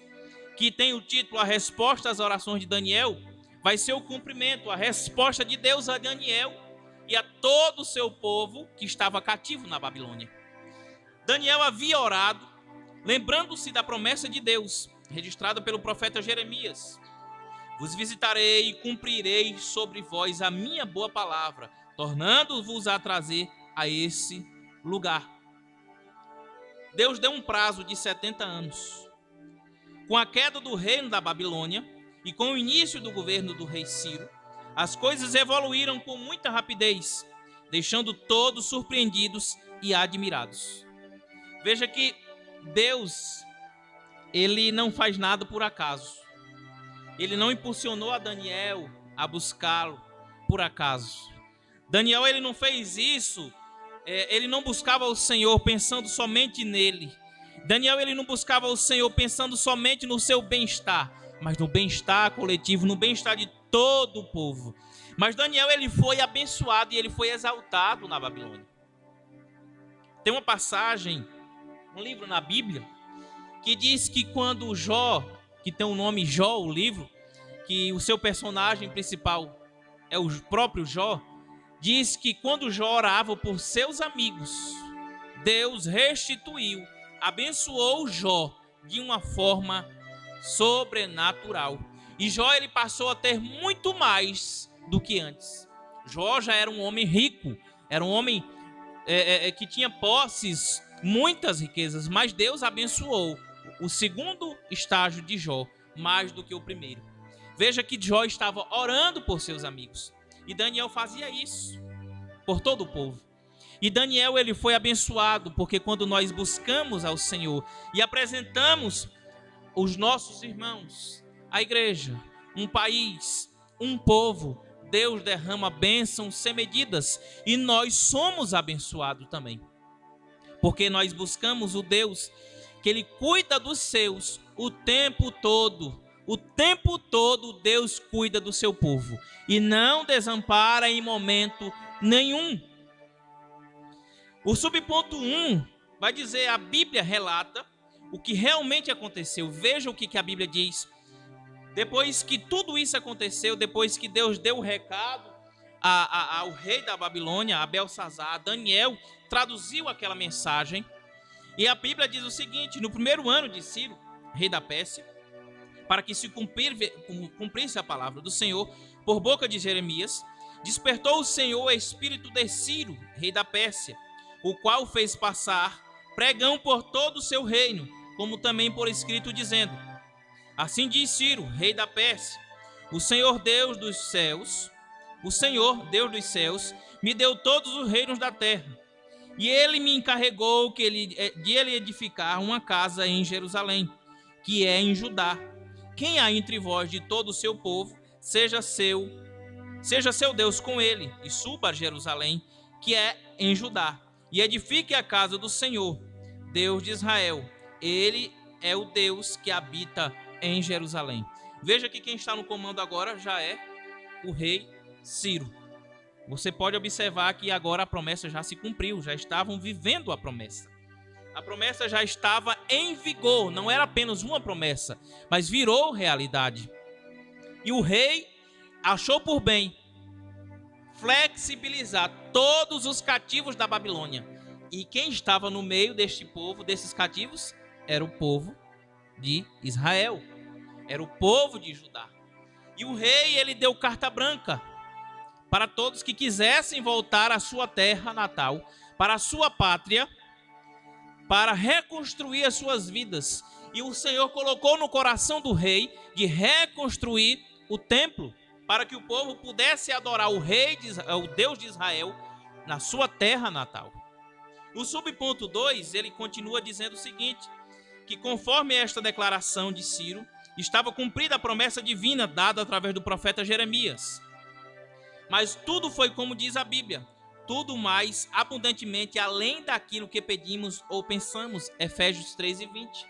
que tem o título A Resposta às Orações de Daniel, vai ser o cumprimento, a resposta de Deus a Daniel e a todo o seu povo que estava cativo na Babilônia. Daniel havia orado, lembrando-se da promessa de Deus, registrada pelo profeta Jeremias. Vos visitarei e cumprirei sobre vós a minha boa palavra, tornando-vos a trazer a esse lugar. Deus deu um prazo de 70 anos. Com a queda do reino da Babilônia e com o início do governo do rei Ciro, as coisas evoluíram com muita rapidez, deixando todos surpreendidos e admirados. Veja que Deus, ele não faz nada por acaso. Ele não impulsionou a Daniel a buscá-lo por acaso. Daniel, ele não fez isso, ele não buscava o Senhor pensando somente nele. Daniel, ele não buscava o Senhor pensando somente no seu bem-estar, mas no bem-estar coletivo, no bem-estar de todo o povo. Mas Daniel, ele foi abençoado e ele foi exaltado na Babilônia. Tem uma passagem, um livro na Bíblia, que diz que quando Jó, que tem o nome Jó, o livro, que o seu personagem principal é o próprio Jó, diz que quando Jó orava por seus amigos, Deus restituiu, abençoou Jó de uma forma sobrenatural. E Jó, ele passou a ter muito mais do que antes. Jó já era um homem rico, era um homem que tinha posses, muitas riquezas, mas Deus abençoou o segundo estágio de Jó mais do que o primeiro. Veja que Jó estava orando por seus amigos, e Daniel fazia isso por todo o povo. E Daniel, ele foi abençoado, porque quando nós buscamos ao Senhor e apresentamos os nossos irmãos, a igreja, um país, um povo, Deus derrama bênçãos sem medidas, e nós somos abençoados também, porque nós buscamos o Deus que ele cuida dos seus o tempo todo. O tempo todo Deus cuida do seu povo e não desampara em momento nenhum. O subponto 1 vai dizer, a Bíblia relata o que realmente aconteceu. Veja o que a Bíblia diz. Depois que tudo isso aconteceu, depois que Deus deu o recado ao rei da Babilônia, a Belsazar, Daniel traduziu aquela mensagem. E a Bíblia diz o seguinte: no primeiro ano de Ciro, rei da Pérsia, para que se cumprisse a palavra do Senhor por boca de Jeremias, despertou o Senhor o espírito de Ciro, rei da Pérsia, o qual fez passar pregão por todo o seu reino, como também por escrito, dizendo: assim diz Ciro, rei da Pérsia, o Senhor Deus dos céus, me deu todos os reinos da terra, e ele me encarregou de ele edificar uma casa em Jerusalém, que é em Judá. Quem há entre vós de todo o seu povo, seja seu Deus com ele, e suba a Jerusalém, que é em Judá, e edifique a casa do Senhor, Deus de Israel. Ele é o Deus que habita em Jerusalém. Veja que quem está no comando agora já é o rei Ciro. Você pode observar que agora a promessa já se cumpriu, já estavam vivendo a promessa. A promessa já estava em vigor, não era apenas uma promessa, mas virou realidade. E o rei achou por bem flexibilizar todos os cativos da Babilônia. E quem estava no meio deste povo, desses cativos, era o povo de Israel, era o povo de Judá. E o rei, ele deu carta branca para todos que quisessem voltar à sua terra natal, para a sua pátria, para reconstruir as suas vidas. E o Senhor colocou no coração do rei de reconstruir o templo, para que o povo pudesse adorar o Deus de Israel na sua terra natal. O subponto 2, ele continua dizendo o seguinte: que conforme esta declaração de Ciro, estava cumprida a promessa divina dada através do profeta Jeremias. Mas tudo foi como diz a Bíblia, tudo mais abundantemente além daquilo que pedimos ou pensamos. Efésios 3:20.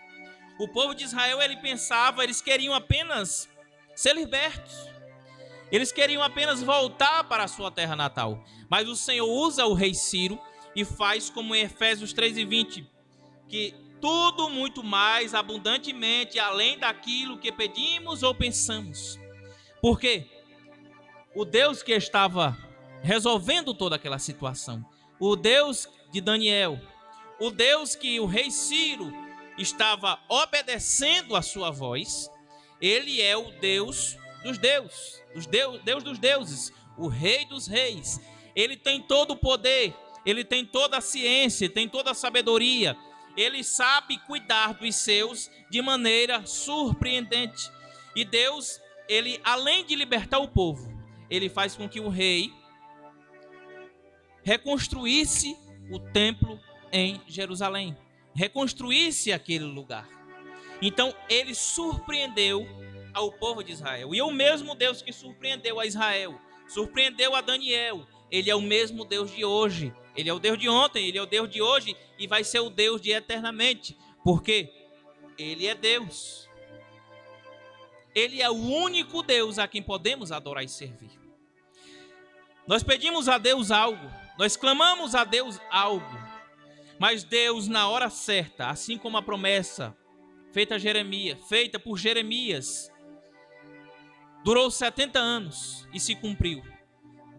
O povo de Israel, eles queriam apenas ser libertos. Eles queriam apenas voltar para a sua terra natal. Mas o Senhor usa o rei Ciro e faz como em Efésios 3:20, que tudo muito mais abundantemente além daquilo que pedimos ou pensamos. Por quê? O Deus que estava resolvendo toda aquela situação, o Deus de Daniel, o Deus que o rei Ciro estava obedecendo a sua voz, ele é o Deus dos deuses, Deus dos deuses, o rei dos reis. Ele tem todo o poder, ele tem toda a ciência, tem toda a sabedoria, ele sabe cuidar dos seus de maneira surpreendente. E Deus, ele, além de libertar o povo, ele faz com que o rei reconstruísse o templo em Jerusalém, reconstruísse aquele lugar. Então ele surpreendeu ao povo de Israel. E é o mesmo Deus que surpreendeu a Israel, surpreendeu a Daniel. Ele é o mesmo Deus de hoje. Ele é o Deus de ontem, ele é o Deus de hoje e vai ser o Deus de eternamente. Porque ele é Deus. Ele é o único Deus a quem podemos adorar e servir. Nós pedimos a Deus algo, nós clamamos a Deus algo, mas Deus, na hora certa, assim como a promessa feita por Jeremias, durou 70 anos e se cumpriu.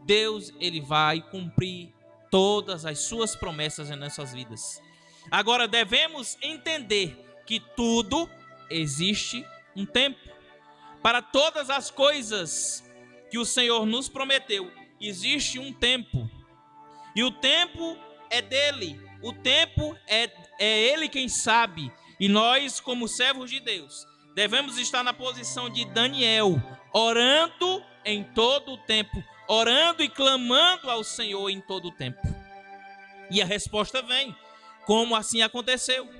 Deus, ele vai cumprir todas as suas promessas em nossas vidas. Agora devemos entender que tudo existe um tempo. Para todas as coisas que o Senhor nos prometeu, existe um tempo. E o tempo é dele. O tempo é ele quem sabe. E nós, como servos de Deus, devemos estar na posição de Daniel, orando em todo o tempo, orando e clamando ao Senhor em todo o tempo. E a resposta vem, como assim aconteceu.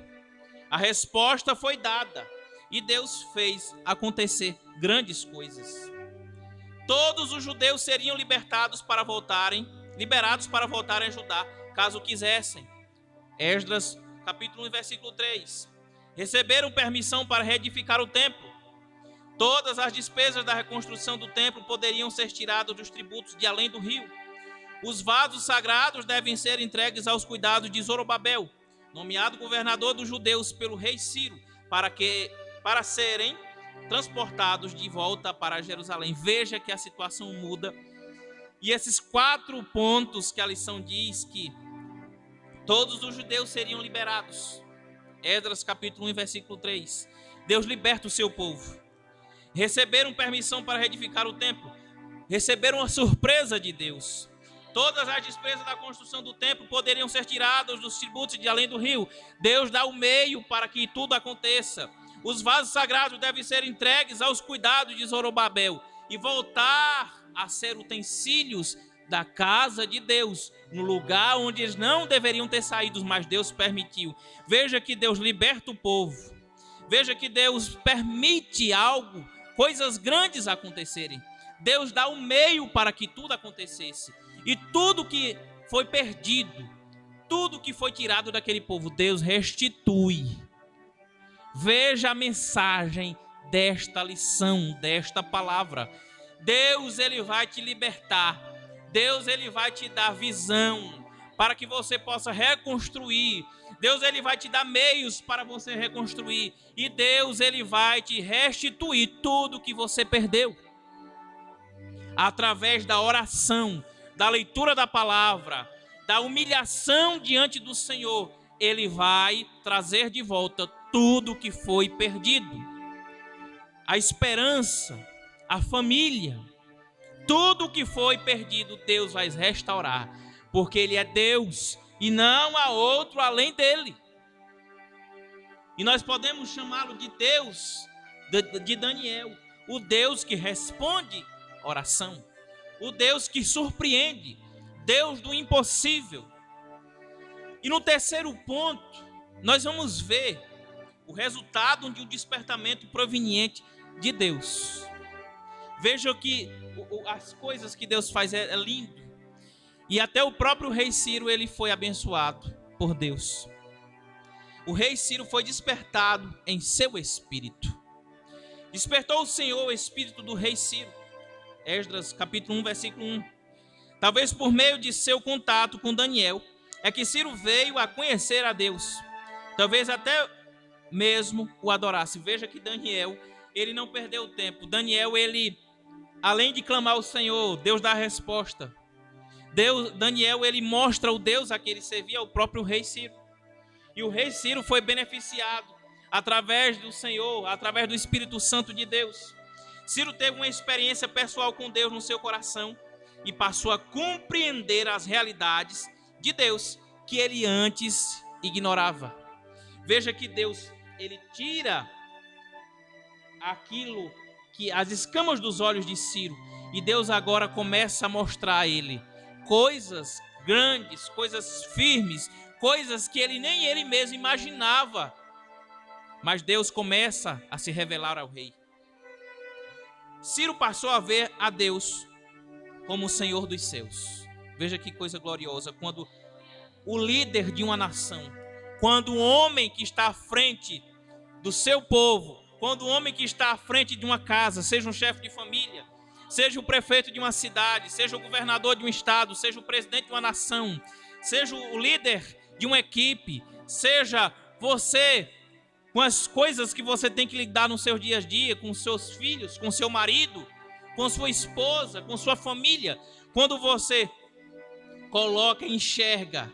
A resposta foi dada e Deus fez acontecer grandes coisas. Todos os judeus seriam liberados para voltarem a Judá, caso quisessem. Esdras, capítulo 1, versículo 3. Receberam permissão para reedificar o templo. Todas as despesas da reconstrução do templo poderiam ser tiradas dos tributos de além do rio. Os vasos sagrados devem ser entregues aos cuidados de Zorobabel, nomeado governador dos judeus pelo rei Ciro, para serem transportados de volta para Jerusalém. Veja que a situação muda. E esses 4 pontos que a lição diz que todos os judeus seriam liberados. Esdras capítulo 1, versículo 3. Deus liberta o seu povo. Receberam permissão para reedificar o templo. Receberam a surpresa de Deus. Todas as despesas da construção do templo poderiam ser tiradas dos tributos de além do rio. Deus dá o meio para que tudo aconteça. Os vasos sagrados devem ser entregues aos cuidados de Zorobabel e voltar a ser utensílios da casa de Deus, no lugar onde eles não deveriam ter saído, mas Deus permitiu. Veja que Deus liberta o povo. Veja que Deus permite coisas grandes acontecerem. Deus dá o meio para que tudo acontecesse. E tudo que foi perdido, tudo que foi tirado daquele povo, Deus restitui. Veja a mensagem desta lição, desta palavra. Deus, ele vai te libertar. Deus, ele vai te dar visão para que você possa reconstruir. Deus, ele vai te dar meios para você reconstruir. E Deus, ele vai te restituir tudo que você perdeu. Através da oração, da leitura da palavra, da humilhação diante do Senhor, ele vai trazer de volta tudo que foi perdido. A esperança, a família, tudo que foi perdido, Deus vai restaurar, porque ele é Deus e não há outro além dele. E nós podemos chamá-lo de Deus de Daniel, o Deus que responde oração, o Deus que surpreende, Deus do impossível. E no terceiro ponto, nós vamos ver o resultado de um despertamento proveniente de Deus. Veja que as coisas que Deus faz é lindo. E até o próprio rei Ciro, ele foi abençoado por Deus. O rei Ciro foi despertado em seu espírito. Despertou o Senhor o espírito do rei Ciro. Esdras capítulo 1, versículo 1. Talvez por meio de seu contato com Daniel, é que Ciro veio a conhecer a Deus. Talvez até mesmo o adorasse. Veja que Daniel, ele não perdeu tempo. Daniel, ele, além de clamar ao Senhor, Deus dá a resposta. Daniel, ele mostra o Deus a que ele servia, o próprio rei Ciro. E o rei Ciro foi beneficiado através do Senhor, através do Espírito Santo de Deus. Ciro teve uma experiência pessoal com Deus no seu coração e passou a compreender as realidades de Deus que ele antes ignorava. Veja que Deus, ele tira aquilo que as escamas dos olhos de Ciro, e Deus agora começa a mostrar a ele coisas grandes, coisas firmes, coisas que nem ele mesmo imaginava. Mas Deus começa a se revelar ao rei. Ciro passou a ver a Deus como o Senhor dos céus. Veja que coisa gloriosa, quando o líder de uma nação, quando o homem que está à frente do seu povo, quando o homem que está à frente de uma casa, seja um chefe de família, seja o prefeito de uma cidade, seja o governador de um estado, seja o presidente de uma nação, seja o líder de uma equipe, seja você, com as coisas que você tem que lidar no seu dia a dia, com seus filhos, com seu marido, com sua esposa, com sua família, quando você coloca e enxerga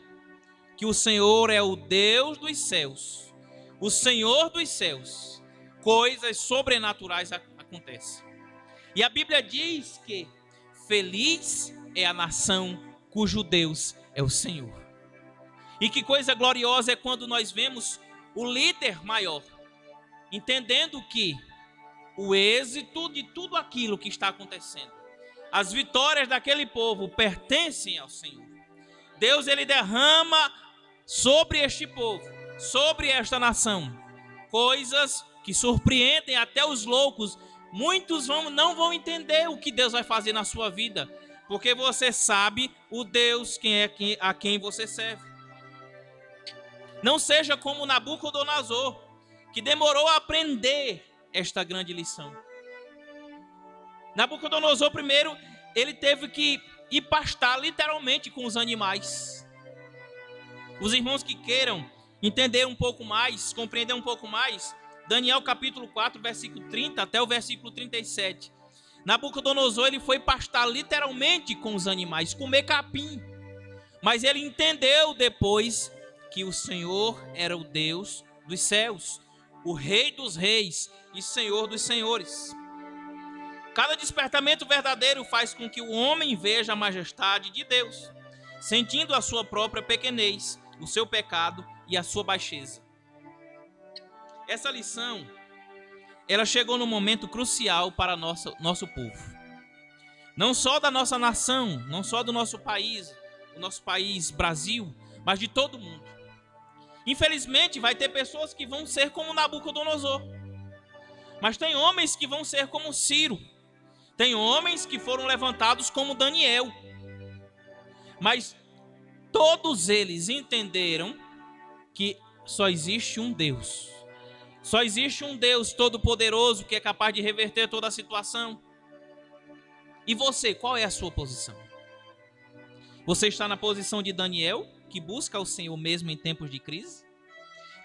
que o Senhor é o Deus dos céus, o Senhor dos céus, coisas sobrenaturais acontecem. E a Bíblia diz que feliz é a nação cujo Deus é o Senhor. E que coisa gloriosa é quando nós vemos o líder maior entendendo que o êxito de tudo aquilo que está acontecendo, as vitórias daquele povo pertencem ao Senhor. Deus, ele derrama sobre este povo, sobre esta nação, coisas que surpreendem até os loucos. Muitos não vão entender o que Deus vai fazer na sua vida, porque você sabe o Deus a quem você serve. Não seja como Nabucodonosor, que demorou a aprender esta grande lição. Nabucodonosor, primeiro, ele teve que e pastar literalmente com os animais. Os irmãos que queiram entender um pouco mais, compreender um pouco mais, Daniel capítulo 4, versículo 30 até o versículo 37. Nabucodonosor, ele foi pastar literalmente com os animais, comer capim. Mas ele entendeu depois que o Senhor era o Deus dos céus, o Rei dos reis e Senhor dos senhores. Cada despertamento verdadeiro faz com que o homem veja a majestade de Deus, sentindo a sua própria pequenez, o seu pecado e a sua baixeza. Essa lição, ela chegou num momento crucial para nosso povo. Não só da nossa nação, não só do nosso país, o nosso país Brasil, mas de todo mundo. Infelizmente, vai ter pessoas que vão ser como Nabucodonosor. Mas tem homens que vão ser como Ciro. Tem homens que foram levantados como Daniel. Mas todos eles entenderam que só existe um Deus. Só existe um Deus todo-poderoso que é capaz de reverter toda a situação. E você, qual é a sua posição? Você está na posição de Daniel, que busca o Senhor mesmo em tempos de crise?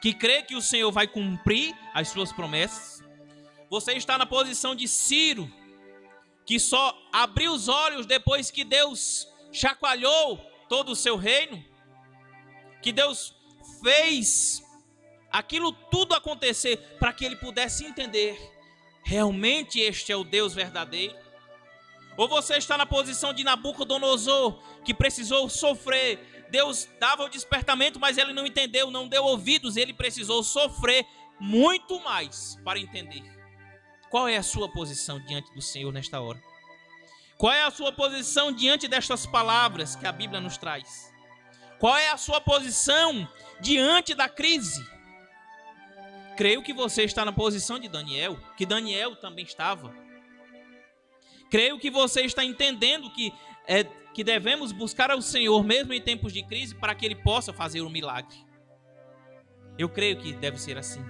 Que crê que o Senhor vai cumprir as suas promessas? Você está na posição de Ciro, que só abriu os olhos depois que Deus chacoalhou todo o seu reino? Que Deus fez aquilo tudo acontecer para que ele pudesse entender: realmente este é o Deus verdadeiro? Ou você está na posição de Nabucodonosor, que precisou sofrer? Deus dava o despertamento, mas ele não entendeu, não deu ouvidos, ele precisou sofrer muito mais para entender. Qual é a sua posição diante do Senhor nesta hora? Qual é a sua posição diante destas palavras que a Bíblia nos traz? Qual é a sua posição diante da crise? Creio que você está na posição de Daniel, que Daniel também estava. Creio que você está entendendo que devemos buscar ao Senhor mesmo em tempos de crise para que Ele possa fazer um milagre. Eu creio que deve ser assim.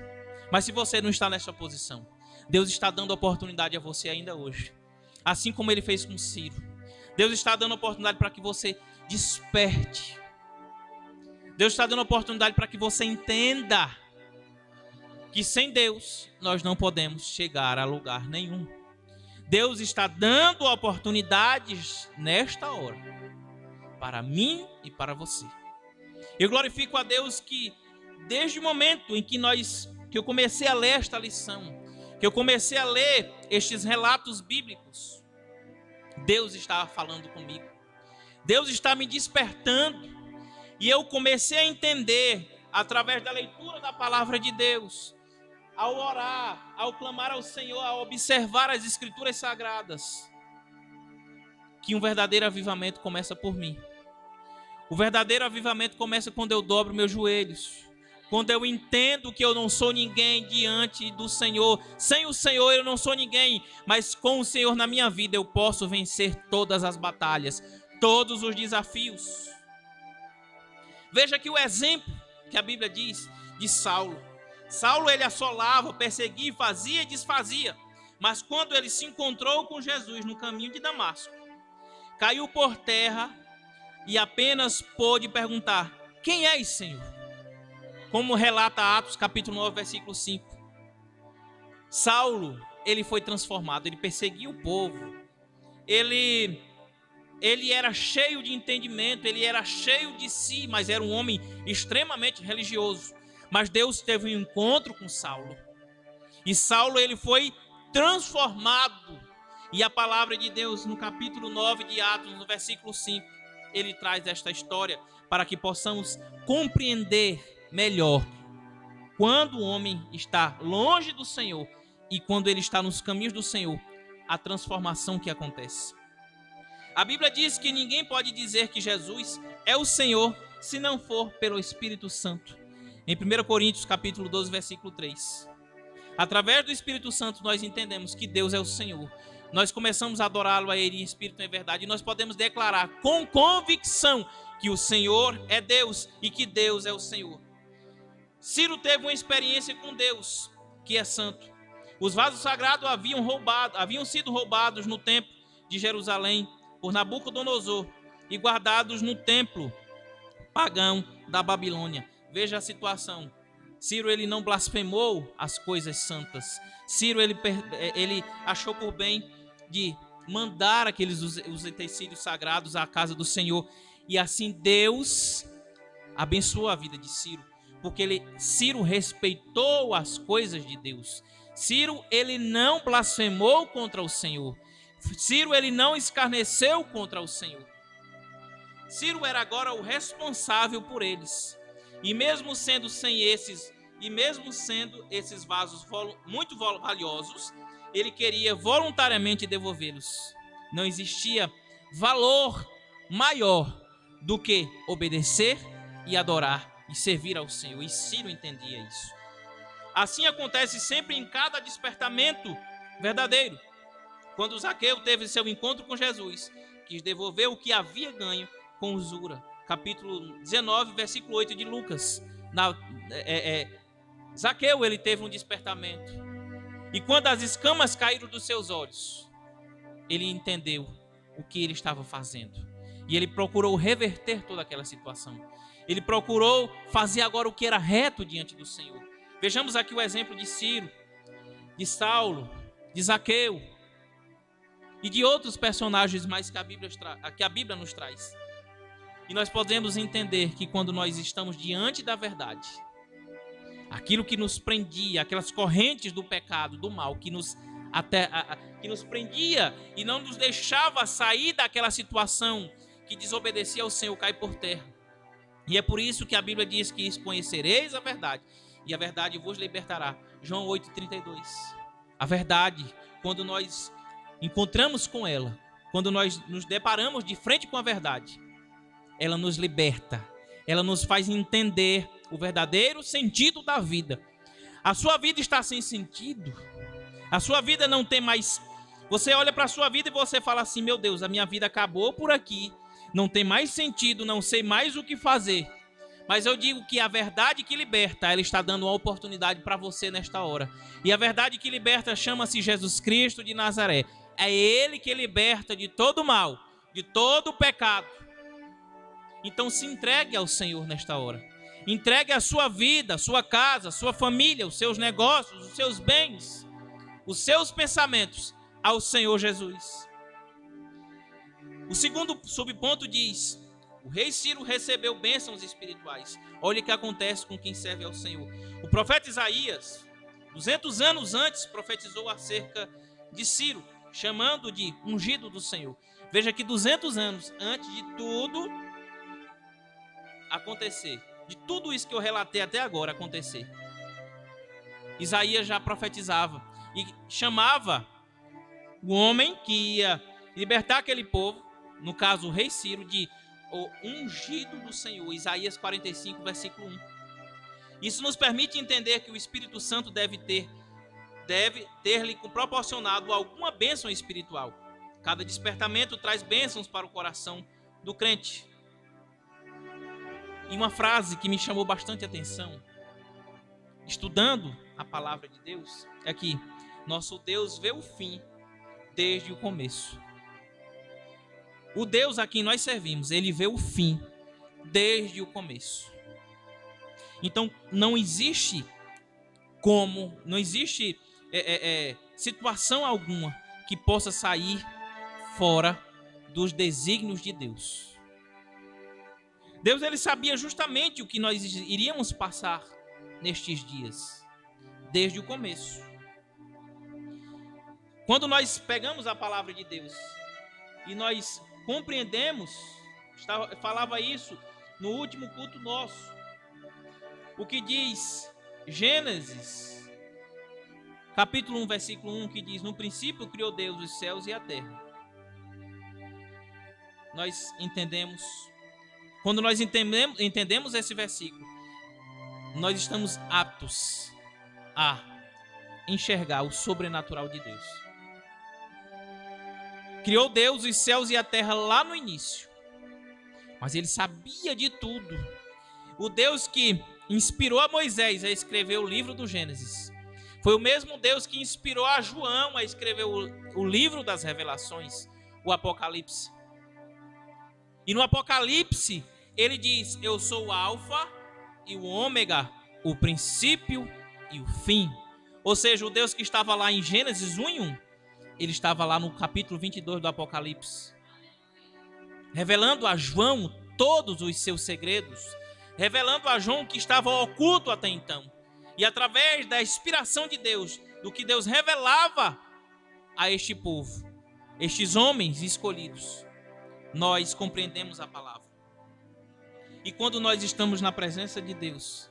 Mas se você não está nessa posição, Deus está dando oportunidade a você ainda hoje. Assim como Ele fez com Ciro. Deus está dando oportunidade para que você desperte. Deus está dando oportunidade para que você entenda que sem Deus nós não podemos chegar a lugar nenhum. Deus está dando oportunidades nesta hora para mim e para você. Eu glorifico a Deus que desde o momento em que eu comecei a ler esta lição, que eu comecei a ler estes relatos bíblicos, Deus estava falando comigo. Deus está me despertando e eu comecei a entender através da leitura da palavra de Deus, ao orar, ao clamar ao Senhor, ao observar as Escrituras Sagradas, que um verdadeiro avivamento começa por mim. O verdadeiro avivamento começa quando eu dobro meus joelhos, quando eu entendo que eu não sou ninguém diante do Senhor. Sem o Senhor eu não sou ninguém, mas com o Senhor na minha vida eu posso vencer todas as batalhas, todos os desafios. Veja aqui o exemplo que a Bíblia diz de Saulo. Saulo, ele assolava, perseguia, fazia e desfazia. Mas quando ele se encontrou com Jesus no caminho de Damasco, caiu por terra e apenas pôde perguntar: quem és, Senhor? Como relata Atos capítulo 9, versículo 5. Saulo, ele foi transformado, ele perseguia o povo. Ele era cheio de entendimento, ele era cheio de si, mas era um homem extremamente religioso. Mas Deus teve um encontro com Saulo. E Saulo, ele foi transformado. E a palavra de Deus, no capítulo 9 de Atos, no versículo 5, ele traz esta história para que possamos compreender melhor quando o homem está longe do Senhor e quando ele está nos caminhos do Senhor, a transformação que acontece. A Bíblia diz que ninguém pode dizer que Jesus é o Senhor se não for pelo Espírito Santo. Em 1 Coríntios capítulo 12, versículo 3. Através do Espírito Santo nós entendemos que Deus é o Senhor. Nós começamos a adorá-lo a Ele em espírito e em verdade. E nós podemos declarar com convicção que o Senhor é Deus e que Deus é o Senhor. Ciro teve uma experiência com Deus, que é santo. Os vasos sagrados haviam sido roubados no templo de Jerusalém por Nabucodonosor e guardados no templo pagão da Babilônia. Veja a situação. Ciro, ele não blasfemou as coisas santas. Ciro, ele achou por bem de mandar aqueles os utensílios sagrados à casa do Senhor. E assim Deus abençoou a vida de Ciro, porque Ciro respeitou as coisas de Deus. Ciro, ele não blasfemou contra o Senhor. Ciro, ele não escarneceu contra o Senhor. Ciro era agora o responsável por eles. E mesmo sendo esses vasos muito valiosos, ele queria voluntariamente devolvê-los. Não existia valor maior do que obedecer e adorar e servir ao Senhor. E Ciro entendia isso. Assim acontece sempre em cada despertamento verdadeiro. Quando Zaqueu teve seu encontro com Jesus, quis devolver o que havia ganho com usura. Capítulo 19, versículo 8 de Lucas. Zaqueu, ele teve um despertamento. E quando as escamas caíram dos seus olhos, ele entendeu o que ele estava fazendo. E ele procurou reverter toda aquela situação. Ele procurou fazer agora o que era reto diante do Senhor. Vejamos aqui o exemplo de Ciro, de Saulo, de Zaqueu e de outros personagens mais que a Bíblia nos traz. E nós podemos entender que quando nós estamos diante da verdade, aquilo que nos prendia, aquelas correntes do pecado, do mal, que nos prendia e não nos deixava sair daquela situação que desobedecia ao Senhor, cai por terra. E é por isso que a Bíblia diz que conhecereis a verdade, e a verdade vos libertará. João 8,32. A verdade, quando nós encontramos com ela, quando nós nos deparamos de frente com a verdade, ela nos liberta, ela nos faz entender o verdadeiro sentido da vida. A sua vida está sem sentido, a sua vida não tem mais... Você olha para a sua vida e você fala assim: meu Deus, a minha vida acabou por aqui, não tem mais sentido, não sei mais o que fazer. Mas eu digo que a verdade que liberta, ela está dando uma oportunidade para você nesta hora. E a verdade que liberta chama-se Jesus Cristo de Nazaré. É Ele que liberta de todo mal, de todo pecado. Então se entregue ao Senhor nesta hora. Entregue a sua vida, a sua casa, a sua família, os seus negócios, os seus bens, os seus pensamentos ao Senhor Jesus. O segundo subponto diz: o rei Ciro recebeu bênçãos espirituais. Olha o que acontece com quem serve ao Senhor. O profeta Isaías, 200 anos antes, profetizou acerca de Ciro, chamando de ungido do Senhor. Veja que 200 anos antes de tudo acontecer, de tudo isso que eu relatei até agora acontecer, Isaías já profetizava e chamava o homem que ia libertar aquele povo, no caso o rei Ciro, de o ungido do Senhor. Isaías 45, versículo 1. Isso nos permite entender que o Espírito Santo deve ter-lhe proporcionado alguma bênção espiritual. Cada despertamento traz bênçãos para o coração do crente. E uma frase que me chamou bastante atenção, estudando a palavra de Deus, é que nosso Deus vê o fim desde o começo. O Deus a quem nós servimos, ele vê o fim desde o começo. Então não existe situação alguma que possa sair fora dos desígnios de Deus. Deus, ele sabia justamente o que nós iríamos passar nestes dias, desde o começo. Quando nós pegamos a palavra de Deus e nós compreendemos, falava isso no último culto nosso, o que diz Gênesis, capítulo 1, versículo 1, que diz: no princípio criou Deus os céus e a terra. Nós entendemos, quando nós entendemos esse versículo, nós estamos aptos a enxergar o sobrenatural de Deus. Criou Deus os céus e a terra lá no início, mas ele sabia de tudo. O Deus que inspirou a Moisés a escrever o livro do Gênesis foi o mesmo Deus que inspirou a João a escrever o livro das Revelações, o Apocalipse. E no Apocalipse, ele diz: eu sou o Alfa e o Ômega, o princípio e o fim. Ou seja, o Deus que estava lá em Gênesis 1:1, ele estava lá no capítulo 22 do Apocalipse, revelando a João todos os seus segredos, revelando a João que estava oculto até então. E através da inspiração de Deus, do que Deus revelava a este povo, estes homens escolhidos, nós compreendemos a palavra. E quando nós estamos na presença de Deus,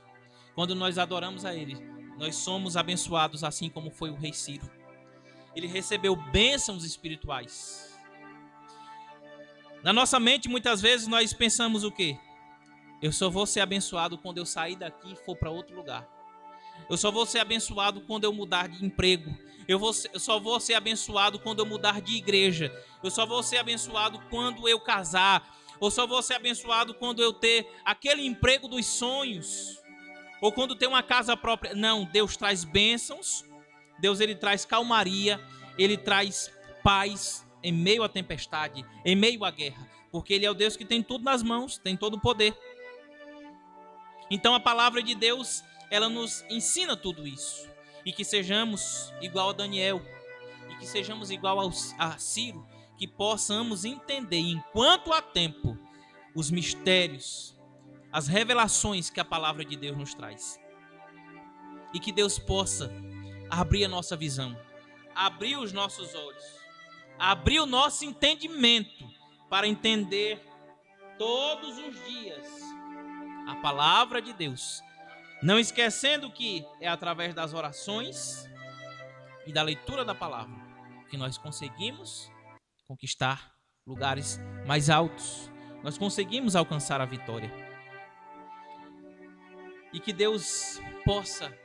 quando nós adoramos a Ele, nós somos abençoados, assim como foi o rei Ciro. Ele recebeu bênçãos espirituais. Na nossa mente, muitas vezes, nós pensamos o quê? Eu só vou ser abençoado quando eu sair daqui e for para outro lugar. Eu só vou ser abençoado quando eu mudar de emprego. Eu só vou ser abençoado quando eu mudar de igreja. Eu só vou ser abençoado quando eu casar. Ou só vou ser abençoado quando eu ter aquele emprego dos sonhos. Ou quando ter uma casa própria. Não, Deus traz bênçãos. Deus, ele traz calmaria. Ele traz paz em meio à tempestade, em meio à guerra. Porque ele é o Deus que tem tudo nas mãos, tem todo o poder. Então a palavra de Deus, ela nos ensina tudo isso. E que sejamos igual a Daniel. E que sejamos igual a Ciro. Que possamos entender, enquanto há tempo, os mistérios, as revelações que a palavra de Deus nos traz. E que Deus possa abrir a nossa visão, abrir os nossos olhos, abrir o nosso entendimento para entender todos os dias a palavra de Deus. Não esquecendo que é através das orações e da leitura da palavra que nós conseguimos conquistar lugares mais altos. Nós conseguimos alcançar a vitória. E que Deus possa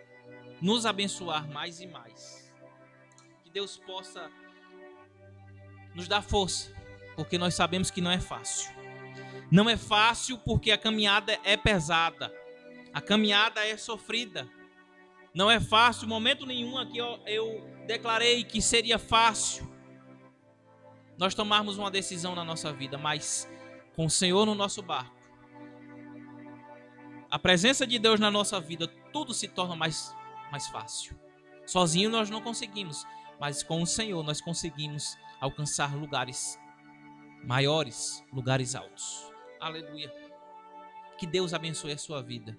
nos abençoar mais e mais. Que Deus possa nos dar força, porque nós sabemos que não é fácil. Não é fácil porque a caminhada é pesada. A caminhada é sofrida. Não é fácil, momento nenhum aqui eu declarei que seria fácil nós tomarmos uma decisão na nossa vida, mas com o Senhor no nosso barco, a presença de Deus na nossa vida, tudo se torna mais fácil. Sozinho nós não conseguimos, mas com o Senhor nós conseguimos alcançar lugares maiores, lugares altos. Aleluia. Que Deus abençoe a sua vida.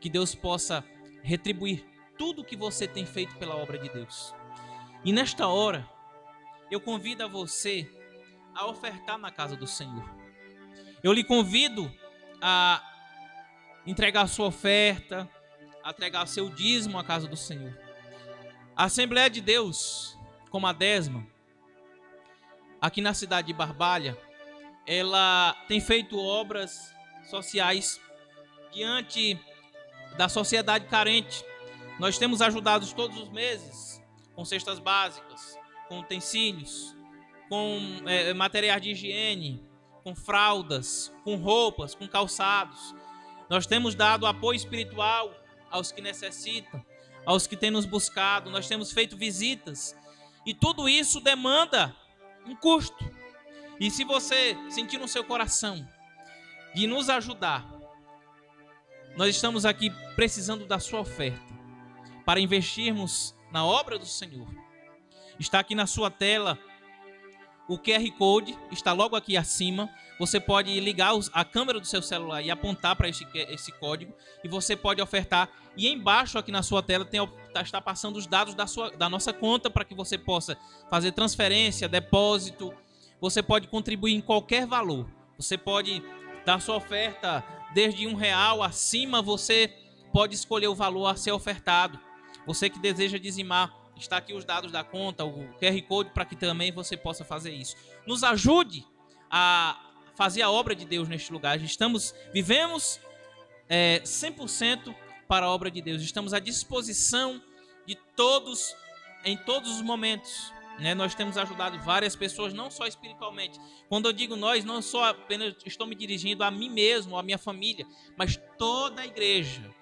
Que Deus possa retribuir tudo o que você tem feito pela obra de Deus. E nesta hora, eu convido a você a ofertar na casa do Senhor. Eu lhe convido a entregar a sua oferta, a entregar seu dízimo à casa do Senhor. A Assembleia de Deus, como a Desma, aqui na cidade de Barbalha, ela tem feito obras sociais diante da sociedade carente. Nós temos ajudado todos os meses com cestas básicas, com utensílios, com materiais de higiene, com fraldas, com roupas, com calçados. Nós temos dado apoio espiritual aos que necessitam, aos que têm nos buscado. Nós temos feito visitas. E tudo isso demanda um custo. E se você sentir no seu coração de nos ajudar, nós estamos aqui precisando da sua oferta para investirmos na obra do Senhor. Está aqui na sua tela o QR Code, está logo aqui acima. Você pode ligar a câmera do seu celular e apontar para esse código e você pode ofertar. E embaixo aqui na sua tela está passando os dados da nossa conta para que você possa fazer transferência, depósito. Você pode contribuir em qualquer valor. Você pode dar sua oferta desde R$1 acima. Você pode escolher o valor a ser ofertado. Você que deseja dizimar, está aqui os dados da conta, o QR Code para que também você possa fazer isso. Nos ajude a fazer a obra de Deus neste lugar. Vivemos 100% para a obra de Deus. Estamos à disposição de todos, em todos os momentos. Nós temos ajudado várias pessoas, não só espiritualmente. Quando eu digo nós, não só apenas estou me dirigindo a mim mesmo, a minha família, mas toda a igreja.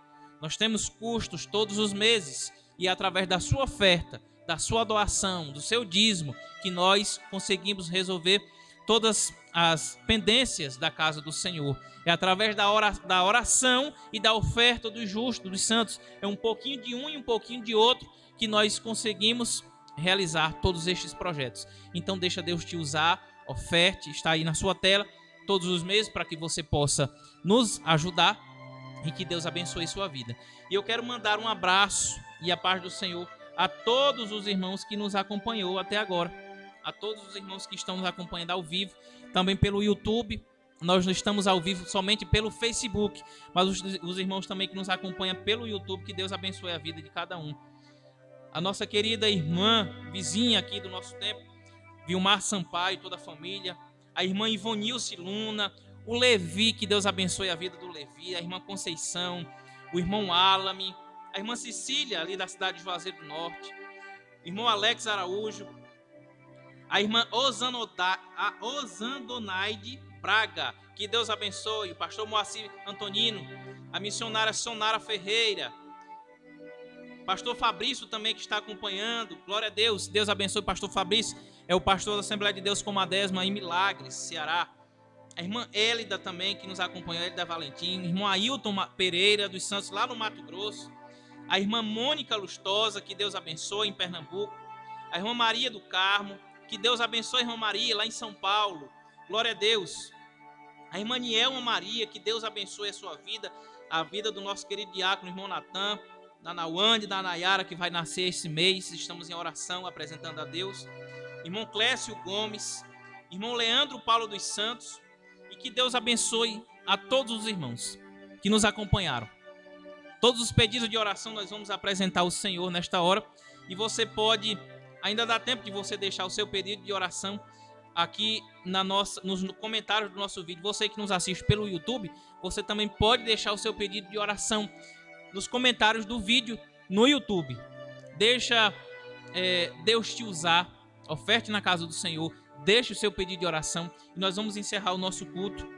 Nós temos custos todos os meses e é através da sua oferta, da sua doação, do seu dízimo, que nós conseguimos resolver todas as pendências da casa do Senhor. É através da oração e da oferta dos justos, dos santos. É um pouquinho de um e um pouquinho de outro que nós conseguimos realizar todos estes projetos. Então deixa Deus te usar, oferte, está aí na sua tela todos os meses para que você possa nos ajudar e que Deus abençoe sua vida. E eu quero mandar um abraço e a paz do Senhor a todos os irmãos que nos acompanhou até agora, a todos os irmãos que estão nos acompanhando ao vivo, também pelo YouTube. Nós não estamos ao vivo somente pelo Facebook, mas os irmãos também que nos acompanham pelo YouTube, que Deus abençoe a vida de cada um. A nossa querida irmã, vizinha aqui do nosso tempo, Vilmar Sampaio, toda a família, a irmã Ivonilce Luna, o Levi, que Deus abençoe a vida do Levi, a irmã Conceição, o irmão Alame, a irmã Cecília, ali da cidade de Juazeiro do Norte, o irmão Alex Araújo, a irmã Osandonaide Braga, que Deus abençoe, o pastor Moacir Antonino, a missionária Sonara Ferreira, pastor Fabrício também que está acompanhando, glória a Deus, Deus abençoe o pastor Fabrício, é o pastor da Assembleia de Deus Comadésima em Milagres, Ceará. A irmã Élida também que nos acompanha, Élida Valentim, irmão Ailton Pereira dos Santos lá no Mato Grosso, a irmã Mônica Lustosa, que Deus abençoe em Pernambuco, a irmã Maria do Carmo, que Deus abençoe a irmã Maria lá em São Paulo, glória a Deus. A irmã Nielma Maria, que Deus abençoe a sua vida, a vida do nosso querido diácono, irmão Natan, da Nauane, da Nayara, que vai nascer esse mês, estamos em oração, apresentando a Deus. Irmão Clécio Gomes, irmão Leandro Paulo dos Santos, e que Deus abençoe a todos os irmãos que nos acompanharam. Todos os pedidos de oração nós vamos apresentar ao Senhor nesta hora, e você ainda dá tempo de você deixar o seu pedido de oração aqui nos comentários do nosso vídeo. Você que nos assiste pelo YouTube, você também pode deixar o seu pedido de oração nos comentários do vídeo no YouTube. Deixa Deus te usar, oferte na casa do Senhor, deixe o seu pedido de oração e nós vamos encerrar o nosso culto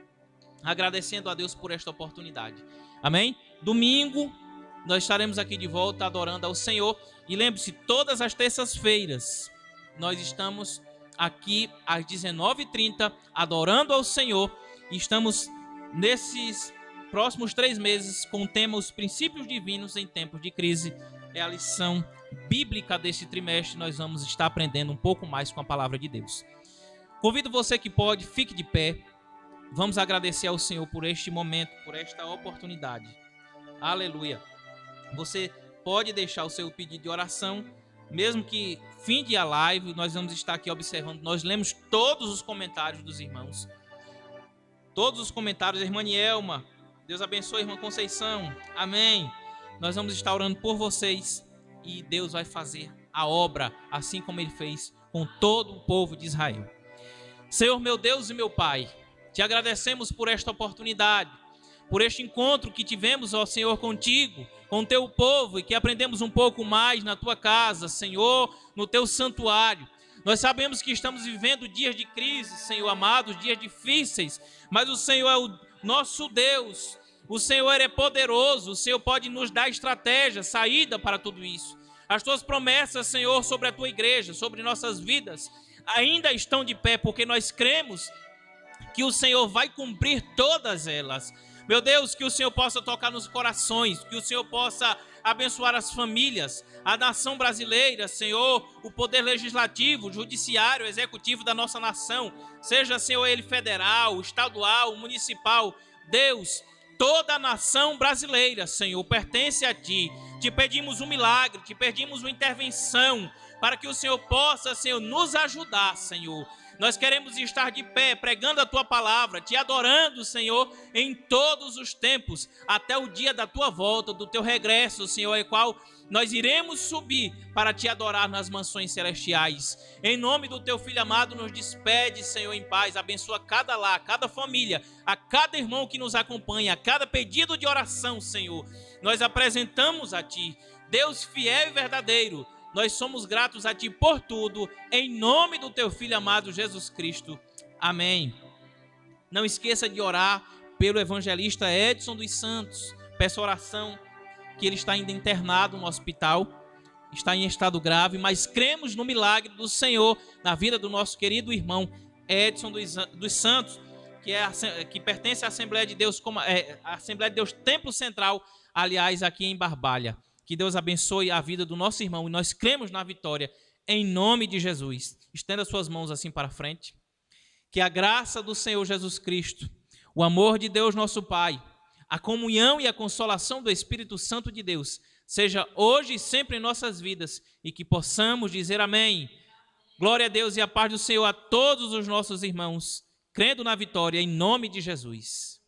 agradecendo a Deus por esta oportunidade. Amém? Domingo nós estaremos aqui de volta adorando ao Senhor e lembre-se, todas as terças-feiras nós estamos aqui às 19h30 adorando ao Senhor e estamos nesses próximos 3 meses com o tema Os Princípios Divinos em Tempos de Crise. É a lição bíblica desse trimestre, nós vamos estar aprendendo um pouco mais com a palavra de Deus. Convido você que pode, fique de pé. Vamos agradecer ao Senhor por este momento, por esta oportunidade. Aleluia. Você pode deixar o seu pedido de oração, mesmo que finde a live, nós vamos estar aqui observando. Nós lemos todos os comentários dos irmãos. Todos os comentários, a irmã Nielma, Deus abençoe a irmã Conceição, amém. Nós vamos estar orando por vocês e Deus vai fazer a obra, assim como Ele fez com todo o povo de Israel. Senhor, meu Deus e meu Pai, te agradecemos por esta oportunidade, por este encontro que tivemos, ó Senhor, contigo, com o teu povo, e que aprendemos um pouco mais na tua casa, Senhor, no teu santuário. Nós sabemos que estamos vivendo dias de crise, Senhor amado, dias difíceis, mas o Senhor é o nosso Deus, o Senhor é poderoso, o Senhor pode nos dar estratégia, saída para tudo isso. As tuas promessas, Senhor, sobre a tua igreja, sobre nossas vidas, ainda estão de pé, porque nós cremos que o Senhor vai cumprir todas elas. Meu Deus, que o Senhor possa tocar nos corações, que o Senhor possa abençoar as famílias, a nação brasileira, Senhor, o poder legislativo, judiciário, executivo da nossa nação, seja, Senhor, ele federal, estadual, municipal. Deus, toda a nação brasileira, Senhor, pertence a Ti. Te pedimos um milagre, te pedimos uma intervenção, para que o Senhor possa, Senhor, nos ajudar, Senhor. Nós queremos estar de pé, pregando a Tua palavra, Te adorando, Senhor, em todos os tempos, até o dia da Tua volta, do Teu regresso, Senhor, em qual nós iremos subir para Te adorar nas mansões celestiais. Em nome do Teu Filho amado, nos despede, Senhor, em paz. Abençoa cada lar, cada família, a cada irmão que nos acompanha, a cada pedido de oração, Senhor. Nós apresentamos a Ti, Deus fiel e verdadeiro. Nós somos gratos a Ti por tudo, em nome do Teu Filho amado Jesus Cristo. Amém. Não esqueça de orar pelo evangelista Edson dos Santos. Peço oração, que ele está ainda internado no hospital, está em estado grave, mas cremos no milagre do Senhor na vida do nosso querido irmão Edson dos Santos, que pertence à Assembleia de Deus, a Assembleia de Deus Templo Central, aliás, aqui em Barbalha. Que Deus abençoe a vida do nosso irmão e nós cremos na vitória em nome de Jesus. Estenda suas mãos assim para frente. Que a graça do Senhor Jesus Cristo, o amor de Deus nosso Pai, a comunhão e a consolação do Espírito Santo de Deus seja hoje e sempre em nossas vidas e que possamos dizer amém. Glória a Deus e a paz do Senhor a todos os nossos irmãos, crendo na vitória em nome de Jesus.